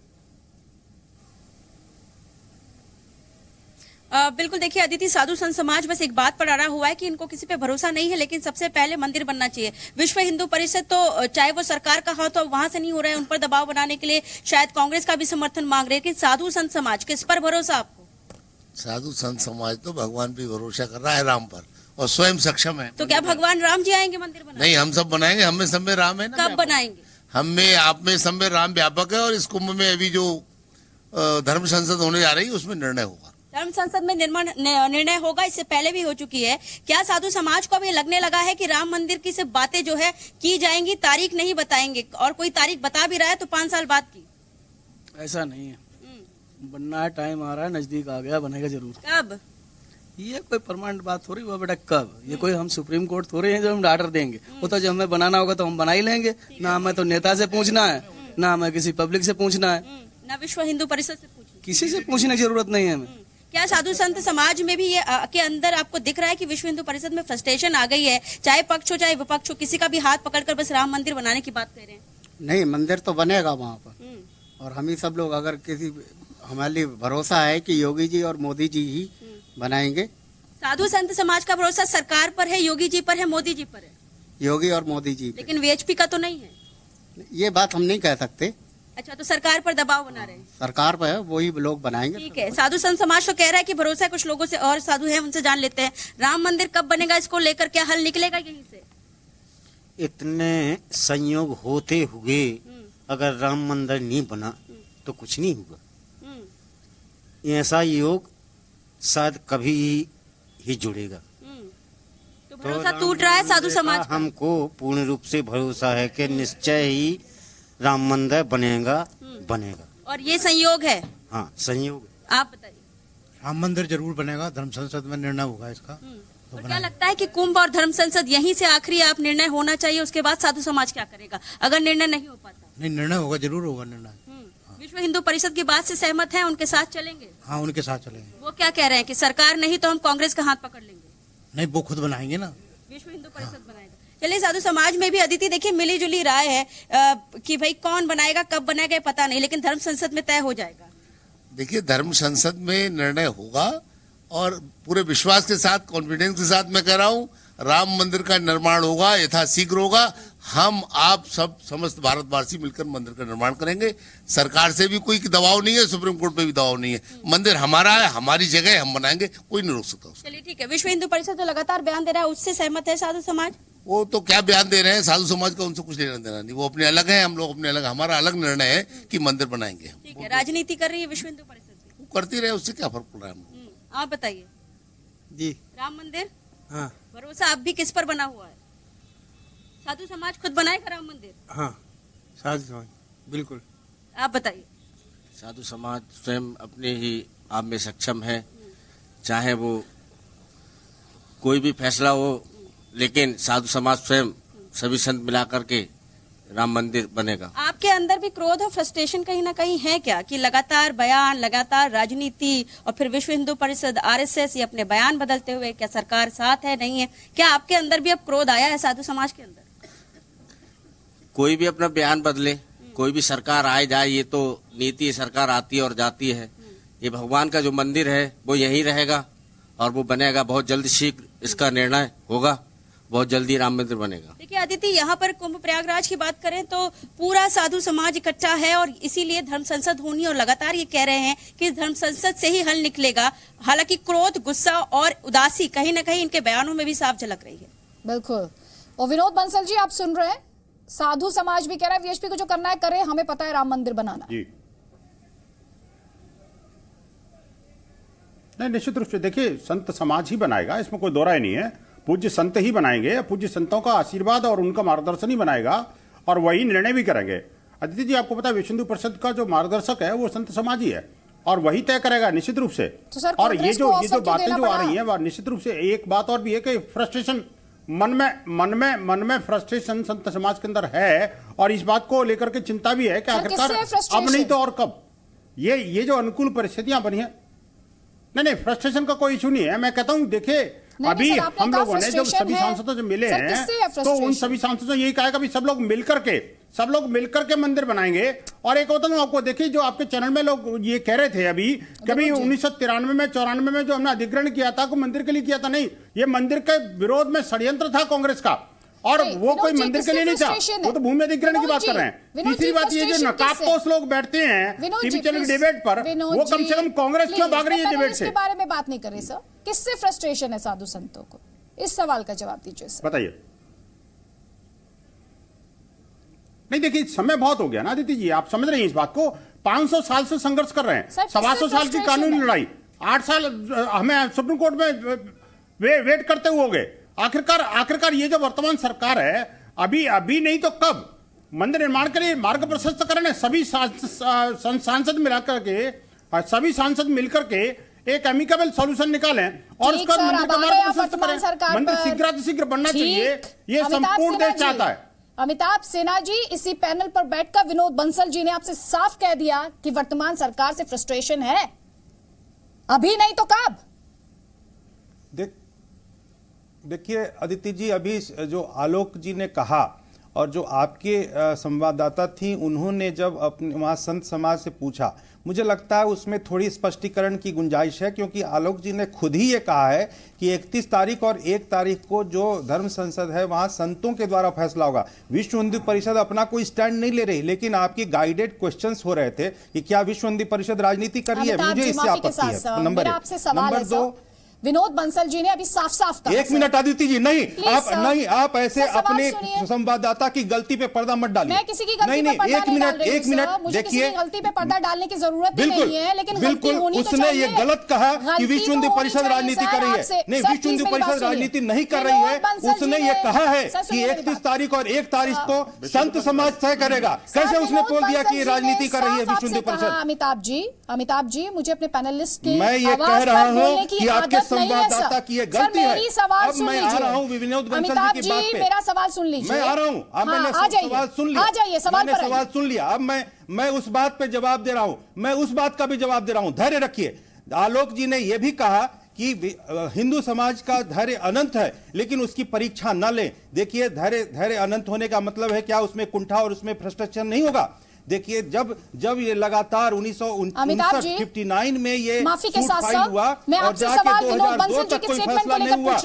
बिल्कुल, देखिए अदिति, साधु संत समाज बस एक बात पर अड़ा हुआ है कि इनको किसी पे भरोसा नहीं है, लेकिन सबसे पहले मंदिर बनना चाहिए। विश्व हिंदू परिषद तो चाहे वो सरकार का हो तो वहां से नहीं हो रहा है, उन पर दबाव बनाने के लिए शायद कांग्रेस का भी समर्थन मांग रहे हैं। लेकिन साधु संत समाज किस पर भरोसा आपको? साधु संत समाज तो भगवान पे भरोसा कर रहा है, राम पर, और स्वयं सक्षम है। तो क्या भगवान राम जी आएंगे मंदिर बनाने? नहीं, हम सब बनाएंगे, हम में सब में राम है ना। कब बनाएंगे? हम में, आप में, सब में राम व्यापक है। और इस कुंभ में अभी जो धर्म संसद होने जा रही है उसमें निर्णय होगा। धर्म संसद में निर्णय होगा, इससे पहले भी हो चुकी है। क्या साधु समाज को अब ये लगने लगा है कि राम मंदिर की सिर्फ बातें जो है की जाएंगी, तारीख नहीं बताएंगे, और कोई तारीख बता भी रहा है तो 5 साल बाद की? ऐसा नहीं है, बनना है, टाइम आ रहा है, नजदीक आ गया, बनेगा जरूर। कब? ये कोई परमानेंट बात थोड़ी हुआ बेटा, कब? ये कोई हम सुप्रीम कोर्ट थोड़े हैं जो हम ऑर्डर देंगे। वो तो जब हमें बनाना होगा तो हम बना ही लेंगे। ना हमें तो नेता से पूछना है, ना हमें किसी पब्लिक से पूछना है, ना विश्व हिंदू परिषद से पूछना, किसी से पूछने की जरूरत नहीं है हमें। क्या साधु संत समाज में भी ये के अंदर आपको दिख रहा है कि विश्व हिंदू परिषद में फ्रस्ट्रेशन आ गई है, चाहे पक्ष हो चाहे विपक्ष हो, किसी का भी हाथ पकड़कर बस राम मंदिर बनाने की बात कर रहे हैं? नहीं, मंदिर तो बनेगा वहाँ पर, और हम ही सब लोग अगर किसी, हमारे भरोसा है कि योगी जी और मोदी जी ही बनाएंगे। साधु संत समाज का भरोसा सरकार पर है, योगी जी पर है, मोदी जी पर है? योगी और मोदी जी, लेकिन वीएचपी का तो नहीं है। ये बात हम नहीं कह सकते। अच्छा, तो सरकार पर दबाव बना रहे हैं? सरकार पर है, वही लोग बनाएंगे। ठीक है। साधु संत समाज तो कह रहा है कि भरोसा है कुछ लोगों से, और साधु है उनसे जान लेते हैं। राम मंदिर कब बनेगा, इसको लेकर क्या हल निकलेगा यहीं से? इतने संयोग होते हुए अगर राम मंदिर नहीं बना तो कुछ नहीं होगा। ऐसा योग शायद कभी ही जुड़ेगा। तो भरोसा टूट रहा है साधु समाज का। हमको पूर्ण रूप से भरोसा है कि निश्चय ही राम मंदिर बनेगा। और ये संयोग है? हाँ, संयोग। आप बताइए। राम मंदिर जरूर बनेगा, धर्म संसद में निर्णय होगा इसका। तो क्या लगता है कि कुंभ और धर्म संसद यहीं से आखिरी आप निर्णय होना चाहिए, उसके बाद साधु समाज क्या करेगा अगर निर्णय नहीं हो पाता? नहीं, निर्णय होगा, जरूर होगा निर्णय। विश्व हिंदू परिषद की बात से सहमत है, उनके साथ चलेंगे? हाँ, उनके साथ चलेंगे। वो क्या कह रहे हैं कि सरकार नहीं तो हम कांग्रेस का हाथ पकड़ लेंगे? नहीं, वो खुद बनाएंगे ना, विश्व हिंदू परिषद बनाएगा। चलिए, साधु समाज में भी अदिति देखिए मिली जुली राय है कि भाई कौन बनाएगा, कब बनाएगा पता नहीं, लेकिन धर्म संसद में तय हो जाएगा। देखिए, धर्म संसद में निर्णय होगा, और पूरे विश्वास के साथ, कॉन्फिडेंस के साथ मैं कह रहा हूँ, राम मंदिर का निर्माण होगा, यथाशीघ्र होगा। हम आप सब समस्त भारतवासी मिलकर मंदिर का निर्माण करेंगे। सरकार से भी कोई दबाव नहीं है, सुप्रीम कोर्ट पे भी दबाव नहीं है। मंदिर हमारा है, हमारी जगह है, हम बनाएंगे, कोई नहीं रोक सकता। चलिए ठीक है। विश्व हिंदू परिषद जो लगातार बयान दे रहा है, उससे सहमत है साधु समाज? वो तो क्या बयान दे रहे हैं, साधु समाज का उनसे कुछ लेना देना नहीं, वो अपने अलग है, हम लोग अपने अलग। हमारा अलग निर्णय है कि मंदिर बनाएंगे। ठीक है। राजनीति कर रही है विश्व हिंदू परिषद? वो करती रहे, उससे क्या फर्क पड़ रहा है? आप बताइए जी। राम मंदिर, हाँ, भरोसा अब भी किस पर बना हुआ है? साधु समाज खुद बनाएगा राम मंदिर? हाँ, साधु समाज बिल्कुल। आप बताइए। साधु समाज स्वयं अपने ही आप में सक्षम है, चाहे वो कोई भी फैसला हो, लेकिन साधु समाज स्वयं सभी संत मिलाकर के राम मंदिर बनेगा। आपके अंदर भी क्रोध और फ्रस्ट्रेशन कहीं ना कहीं है क्या, कि लगातार बयान, लगातार राजनीति, और फिर विश्व हिंदू परिषद, आरएसएस ये अपने बयान बदलते हुए, क्या सरकार साथ है नहीं है? क्या आपके अंदर भी अब क्रोध आया है साधु समाज के अंदर? कोई भी अपना बयान बदले, कोई भी सरकार आए जाए, ये तो नीति है, सरकार आती है और जाती है। ये भगवान का जो मंदिर है वो यहीं रहेगा और वो बनेगा बहुत जल्द, शीघ्र इसका निर्णय होगा, बहुत जल्दी राम मंदिर बनेगा। देखिए आदित्य, यहाँ पर कुंभ प्रयागराज की बात करें तो पूरा साधु समाज इकट्ठा है, और इसीलिए धर्म संसद होनी, और लगातार ये कह रहे हैं कि धर्म संसद से ही हल निकलेगा। हालांकि क्रोध, गुस्सा और उदासी कहीं ना कहीं इनके बयानों में भी साफ झलक रही है। बिल्कुल। और विनोद बंसल जी, आप सुन रहे हैं, साधु समाज भी कह रहा है वीएचपी को जो करना है करे, हमें पता है राम मंदिर बनाना। जी नहीं, निश्चित रूप से देखिए, संत समाज ही बनाएगा, इसमें कोई दो राय नहीं है। पूज्य संत ही बनाएंगे, पूज्य संतों का आशीर्वाद और उनका मार्गदर्शन ही बनाएगा, और वही निर्णय भी करेंगे। अदिति जी, आपको पता है विश्व हिंदू परिषद का जो मार्गदर्शक है वो संत समाज ही है, और वही तय करेगा निश्चित रूप से। तो सर, और ये जो बातें जो आ रही हैं वो निश्चित रूप से एक बात और भी है कि फ्रस्ट्रेशन मन में फ्रस्ट्रेशन संत समाज के अंदर है, और इस बात को लेकर के चिंता भी है कि आखिरकार अब नहीं तो और कब ये जो अनुकूल परिस्थितियां बनी है। नहीं, फ्रस्ट्रेशन का कोई इशू नहीं है। मैं कहता हूं देखिए अभी हम लोगों ने जब सभी सांसदों से मिले हैं तो उन सभी सांसदों ने यही कहा कि सब लोग मिलकर के मंदिर बनाएंगे। और एक होता है आपको देखिए जो आपके चैनल में लोग ये कह रहे थे अभी कभी 1993 में 94 में जो हमने अधिग्रहण किया था, को मंदिर के लिए किया था, नहीं, ये मंदिर के विरोध में षड्यंत्र था कांग्रेस का, और वो कोई मंदिर के लिए नहीं था, वो तो भूमि अधिग्रहण की बात कर रहे हैं। तीसरी बात ये जो नकाबपोश लोग बैठते हैं टीवी चैनल की डिबेट पर, वो कम से कम कांग्रेस क्यों भाग रही है डिबेट से? इसके बारे में बात नहीं कर रहे सर, किससे फ्रस्ट्रेशन है साधु संतों को? इस सवाल का जवाब दीजिए सर। बताइए। नहीं देखिए समय बहुत हो गया ना अदिति जी, आप समझ रहे हैं इस बात को। 500 साल से संघर्ष कर रहे हैं, 125 साल की कानूनी लड़ाई, 8 साल हमें सुप्रीम कोर्ट में वेट करते हुए हो गए। आखिरकार ये जो वर्तमान सरकार है अभी नहीं तो कब मंदिर निर्माण के लिए मार्ग प्रशस्त करने सभी सांसद मिलाकर के सभी सांसद मिलकर के एक एमिकेबल सॉल्यूशन निकालें और उसका मंदिर का मार्ग प्रशस्त करें। मंदिर शीघ्र बनना चाहिए, ये संपूर्ण देश चाहता है। अमिताभ सिन्हा जी, इसी पैनल पर बैठकर विनोद बंसल जी ने आपसे साफ कह दिया कि वर्तमान सरकार से फ्रस्ट्रेशन है, अभी नहीं तो कब? देखिए अदिति जी, अभी जो आलोक जी ने कहा और जो आपके संवाददाता थी उन्होंने जब अपने वहाँ संत समाज से पूछा, मुझे लगता है उसमें थोड़ी स्पष्टीकरण की गुंजाइश है, क्योंकि आलोक जी ने खुद ही ये कहा है कि 31 तारीख और 1 तारीख को जो धर्म संसद है वहाँ संतों के द्वारा फैसला होगा। विश्व हिंदू परिषद अपना कोई स्टैंड नहीं ले रही, लेकिन आपकी गाइडेड क्वेश्चंस हो रहे थे कि क्या विश्व हिंदू परिषद राजनीति कर रही है, मुझे इससे आपत्ति है। नंबर 2, विनोद बंसल जी ने अभी साफ साफ कहा। 1 मिनट आदित्य जी, नहीं आप ऐसे अपने संवाददाता की गलती पे पर्दा मत डालिए। मैं किसी की गलती पे पर्दा नहीं डाल रही हूं। 1 मिनट मुझे किसी की गलती पे पर्दा डालने की जरूरत बिल्कुल नहीं है, लेकिन बिल्कुल उसने ये गलत कहा कि विश्व हिंदू परिषद राजनीति कर रही है। नहीं, विश्व हिंदू परिषद राजनीति नहीं कर रही है, उसने ये कहा है कि 31 तारीख और 1 तारीख को संत समाज तय करेगा। कैसे उसने बोल दिया कि राजनीति कर रही है विश्व हिंदू परिषद? अमिताभ जी, मुझे अपने पैनलिस्ट की मैं ये कह रहा हूं कि आपके संवाददाता की ये गलती है। मेरी सवाल सुन लीजिए। मैं आ रहा हूं विनोद बंसल जी की बात पे। मेरा सवाल सुन लीजिए। मैं आ रहा हूं, अब मैंने सवाल सुन लिया। आ जाइए, सवाल पर सवाल सुन लिया। अब मैं उस बात पे जवाब दे रहा हूं, मैं उस बात का भी जवाब दे रहा हूं। धैर्य रखिए। आलोक जी ने यह भी कहा कि हिंदू समाज का धैर्य अनंत है, लेकिन उसकी परीक्षा न लें। देखिए, धैर्य अनंत होने का मतलब है क्या उसमें कुंठा और उसमें फ्रस्ट्रेशन नहीं होगा। देखिए, जब ये लगातार 1959 में ये माफी के साथ हुआ और जाके 2002 तक कोई फैसला नहीं हुआ।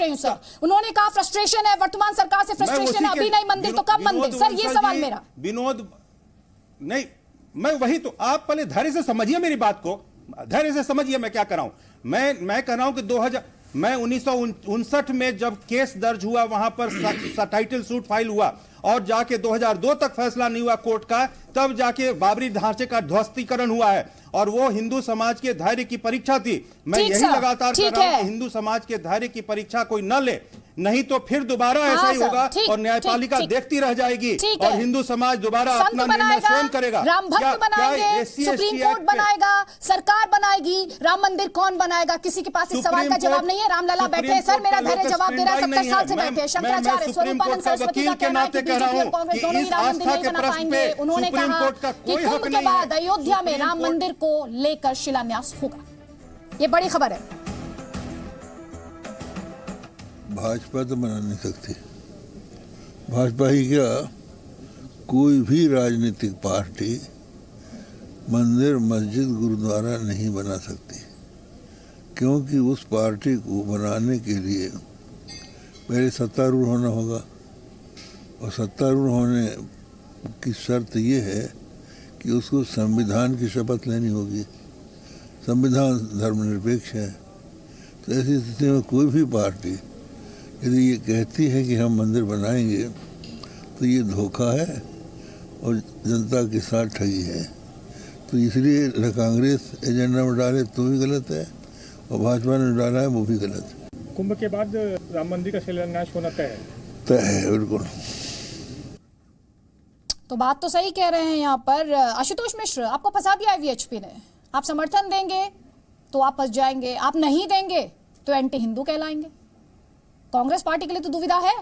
उन्होंने कहा फ्रस्ट्रेशन है, वर्तमान सरकार से फ्रस्ट्रेशन है, अभी नहीं मंदिर तो कब मंदिर? सर, ये सवाल मेरा। विनोद नहीं, मैं वही तो, आप पहले धैर्य से समझिए मेरी बात को, धैर्य से समझिए मैं क्या कर रहा हूं। मैं कह रहा हूं कि 1959 में जब केस दर्ज हुआ, वहां पर टाइटल सूट फाइल हुआ और जाके 2002 तक फैसला नहीं हुआ कोर्ट का, तब जाके बाबरी ढांचे का ध्वस्तीकरण हुआ है, और वो हिंदू समाज के धैर्य की परीक्षा थी। मैं यही लगातार कह रहा हूं कि हिंदू समाज के धैर्य की परीक्षा कोई न ले, नहीं तो फिर दोबारा ऐसा ही होगा और न्यायपालिका देखती रह जाएगी और हिंदू समाज दोबारा अपना निर्णय स्वयं करेगा। राम भक्त बनाएंगे, सुप्रीम कोर्ट बनाएगा, सरकार बनाएगी, राम मंदिर कौन बनाएगा? किसी के पास इस सवाल का जवाब नहीं है। रामलला बैठे हैं सर, मेरा धैर्य जवाब दे रहा है। 70 साल से बैठे हैं। शंकराचार्य, स्वरूपानंद सरस्वती का कहना है कि बीजेपी और कांग्रेस दोनों ही राम मंदिर नहीं बना पाएंगे। उन्होंने कहा कि कुंभ के बाद अयोध्या में राम मंदिर को लेकर शिलान्यास होगा। ये बड़ी खबर है। भाजपा तो बना नहीं सकती। भाजपा ही क्या, कोई भी राजनीतिक पार्टी मंदिर, मस्जिद, गुरुद्वारा नहीं बना सकती, क्योंकि उस पार्टी को बनाने के लिए पहले सत्तारूढ़ होना होगा, और सत्तारूढ़ होने की शर्त ये है कि उसको संविधान की शपथ लेनी होगी। संविधान धर्मनिरपेक्ष है, तो ऐसी स्थिति में कोई भी पार्टी यदि ये कहती है कि हम मंदिर बनाएंगे, तो ये धोखा है और जनता के साथ ठगी है। तो इसलिए कांग्रेस एजेंडा में डाले तो भी गलत है, और भाजपा ने डाला है वो भी गलत है। कुंभ के बाद राम मंदिर का शिलान्यास होना तय है। बिल्कुल। तो बात तो सही कह रहे हैं यहाँ पर। आशुतोष मिश्र, आपको फंसा दिया है वीएचपी ने। आप समर्थन देंगे तो आप फंस जाएंगे, आप नहीं देंगे तो एंटी हिंदू कहलाएंगे। कांग्रेस पार्टी के लिए तो दुविधा है।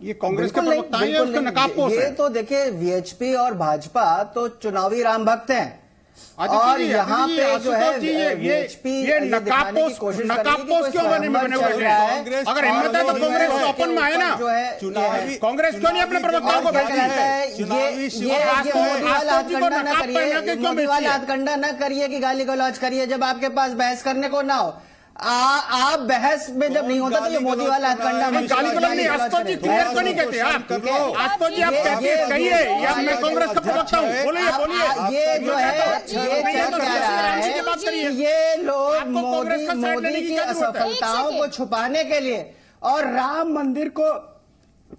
ये कांग्रेस के प्रवक्ता हैं, उसका नकाबपोश है। ये तो देखिए वीएचपी और भाजपा तो चुनावी राम भक्त हैं, और यहाँ पे जो है वीएचपी ये नकाबपोश क्यों बने हुए हैं? अगर हिम्मत है तो कांग्रेस तो अपन में आए ना, कांग्रेस क्यों नहीं अपने प्रवक्ताओं को भेजती है? मोदी हथकंडा न करिए कि गाली गलौज करिए जब आपके पास बहस करने को ना हो। आप बहस में जब नहीं होता तो ये मोदी वाला हथकंडा नहीं, आशुतोष जी क्लियर क्यों नहीं कहते आप? आशुतोष जी आप कहिए, या मैं कांग्रेस का प्रवक्ता हूँ, बोलिए। ये जो है ये क्या रहा है, ये लोग मोदी की असफलताओं को छुपाने के लिए और राम मंदिर को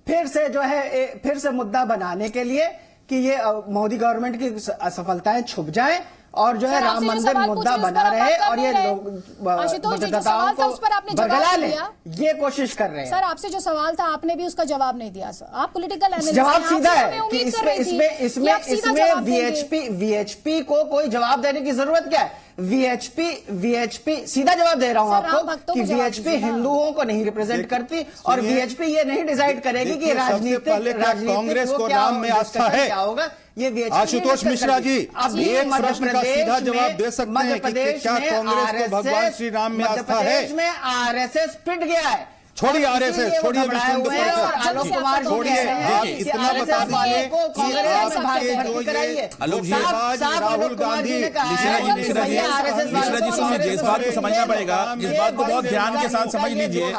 फिर से जो है फिर से मुद्दा बनाने के लिए कि ये मोदी गवर्नमेंट की असफलताएं छुप जाएं और जो है राम मंदिर मुद्दा बना रहे और ये लोग मतदाताओं को बरगला ले, ये कोशिश कर रहे हैं। सर आपसे जो सवाल था आपने भी उसका जवाब नहीं दिया सर। आप पॉलिटिकल एनालिस्ट, जवाब सीधा है कि इसमें वीएचपी को कोई जवाब देने की जरूरत क्या है? वीएचपी सीधा जवाब दे रहा हूं आपको कि वीएचपी हिंदुओं को नहीं रिप्रेजेंट करती और वीएचपी ये नहीं डिसाइड करेगी कि राजनीतिक कांग्रेस को राम में आस्था है क्या होगा। ये आशुतोष मिश्रा जी एक प्रश्न का सीधा जवाब दे सकते हैं कि क्या कांग्रेस को भगवान श्री राम में आस्था है? मध्य प्रदेश में आरएसएस पिट गया है। छोड़िए आरएसएस, छोड़िए आलोक कुमार छोड़िए, आप इतना बता दीजिए राहुल गांधी। मिश्रा जी सुनिए, इस बात को समझना पड़ेगा, इस बात को बहुत ध्यान के साथ समझ लीजिए।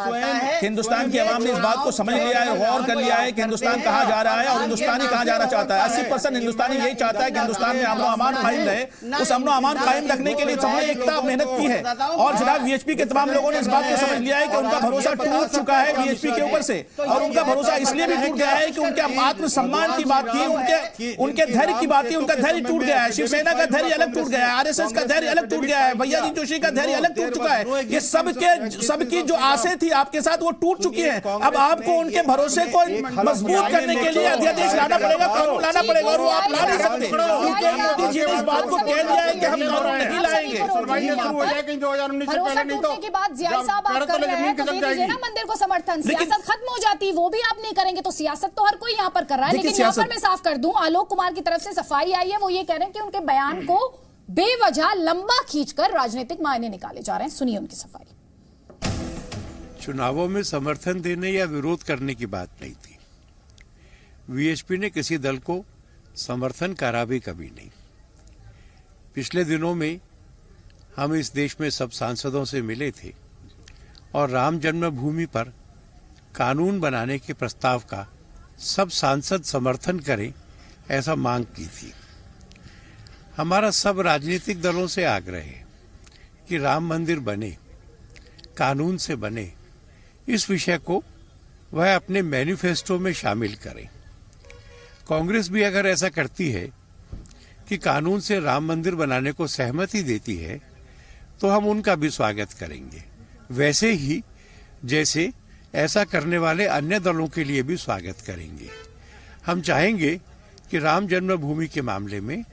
हिंदुस्तान की आवाम ने इस बात को समझ लिया है, गौर कर लिया है कि हिंदुस्तान कहाँ जा रहा है और हिंदुस्तानी कहाँ जाना चाहता है। 80% हिंदुस्तानी यही चाहता है कि हिंदुस्तान में अमन अमान कायम रहे। उस अमन अमान कायम रखने के लिए सबने एकता मेहनत की है और जनाब वीएचपी के तमाम लोगों ने इस बात को समझ लिया है कि उनका भरोसा टूट चुका है बीएचपी के ऊपर से, और उनका भरोसा इसलिए भी टूट गया है कि उनके आत्मसम्मान की बात थी, उनके धैर्य की बात थी, उनका धैर्य टूट गया है। शिवसेना का धैर्य अलग टूट गया है, आरएसएस का धैर्य अलग टूट गया है, भैया जी जोशी का धैर्य अलग टूट चुका है। ये सबकी जो आशें थी आपके साथ वो टूट चुकी है। अब आपको उनके भरोसे को मजबूत करने के लिए अध्यादेश लाना पड़ेगा, कानून लाना पड़ेगा, और वो आप ला नहीं सकते क्योंकि मोदी जी ने इस बात को कह दिया है कि हम कानून नहीं लाएंगे। भरोसा टूटने की बात जिया साहब आप कर रहे हैं तो दे दीजिए ना मंदिर को समर्थन। सियासत खत्म हो जाती, वो भी आप नहीं करेंगे तो सियासत तो हर कोई यहाँ पर कर रहा है। लेकिन यहाँ पर मैं साफ कर दूं, आलोक कुमार की तरफ से सफाई आई है, वो ये कह रहे हैं कि उनके बयान को बेवजह लंबा खींचकर राजनीतिक मायने निकाले जा रहे हैं। सुनिए उनकी सफाई। चुनावों में समर्थन देने या विरोध करने की बात नहीं थी। वीएचपी ने किसी दल को समर्थन करा भी कभी नहीं। पिछले दिनों में हम इस देश में सब सांसदों से मिले थे और राम जन्मभूमि पर कानून बनाने के प्रस्ताव का सब सांसद समर्थन करें ऐसा मांग की थी। हमारा सब राजनीतिक दलों से आग्रह है कि राम मंदिर बने, कानून से बने, इस विषय को वह अपने मैनिफेस्टो में शामिल करें। कांग्रेस भी अगर ऐसा करती है कि कानून से राम मंदिर बनाने को सहमति देती है तो हम उनका भी स्वागत करेंगे, वैसे ही जैसे ऐसा करने वाले अन्य दलों के लिए भी स्वागत करेंगे। हम चाहेंगे कि राम जन्मभूमि के मामले में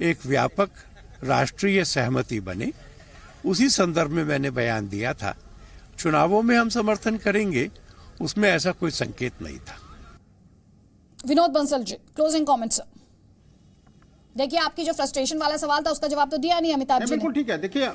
एक व्यापक राष्ट्रीय सहमति बने। उसी संदर्भ में मैंने बयान दिया था, चुनावों में हम समर्थन करेंगे, उसमें ऐसा कोई संकेत नहीं था। Vinod Bansal ji, closing comments sir. देखिए आपकी जो फ्रस्ट्रेशन वाला सवाल था उसका जवाब तो दिया नहीं अमिताभ जी। बिल्कुल ठीक है। देखिए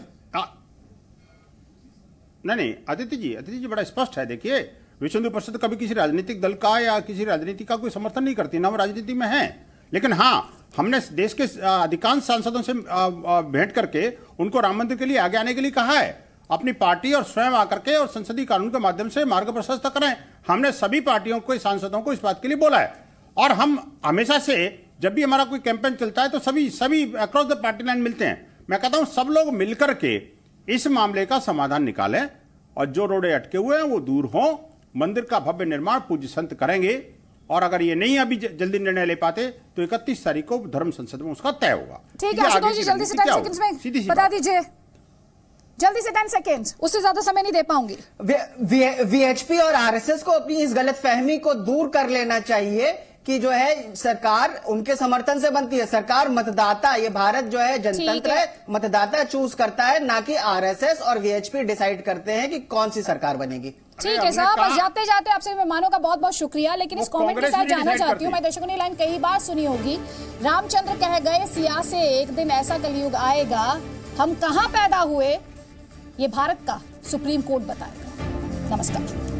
नहीं आदित्य जी बड़ा स्पष्ट है। देखिए विश्व हिंदू परिषद कभी किसी राजनीतिक दल का या किसी राजनीति का कोई समर्थन नहीं करती, ना वो राजनीति में है। लेकिन हाँ, हमने देश के अधिकांश सांसदों से भेंट करके उनको राम मंदिर के लिए आगे आने के लिए कहा है। अपनी पार्टी और स्वयं आकर के और संसदीय कानून के माध्यम से मार्ग प्रशस्त करें। हमने सभी पार्टियों को, सांसदों को इस बात के लिए बोला है। और हम हमेशा से जब भी हमारा कोई कैंपेन चलता है तो सभी अक्रॉस द पार्टी लाइन मिलते हैं। मैं कहता हूं सब लोग मिलकर के इस मामले का समाधान निकालें और जो रोड़े अटके हुए हैं वो दूर हों। मंदिर का भव्य निर्माण पूज्य संत करेंगे और अगर ये नहीं अभी जल्दी निर्णय ले पाते तो 31 तारीख को धर्म संसद में उसका तय होगा। ठीक है आशुतोष जी, जल्दी से 10 सेकंड्स में बता दीजिए, जल्दी से 10 सेकंड्स, उससे ज्यादा समय नहीं दे पाऊंगी। वीएचपी और आरएसएस को अपनी इस गलतफहमी को दूर कर लेना चाहिए कि जो है सरकार उनके समर्थन से बनती है। सरकार मतदाता, ये भारत जो है जनतंत्र है, मतदाता चूज करता है, ना कि आरएसएस और वीएचपी डिसाइड करते हैं कि कौन सी सरकार बनेगी। ठीक है साहब, बस जाते जाते आपसे मेहमानों का बहुत बहुत शुक्रिया, लेकिन इस कमेंट के साथ जानना चाहती हूँ मैं, दर्शकों ने लाइन कई बार सुनी होगी, रामचंद्र कह गए सिया से एक दिन ऐसा कलयुग आएगा, हम कहाँ पैदा हुए ये भारत का सुप्रीम कोर्ट बताएगा। नमस्कार।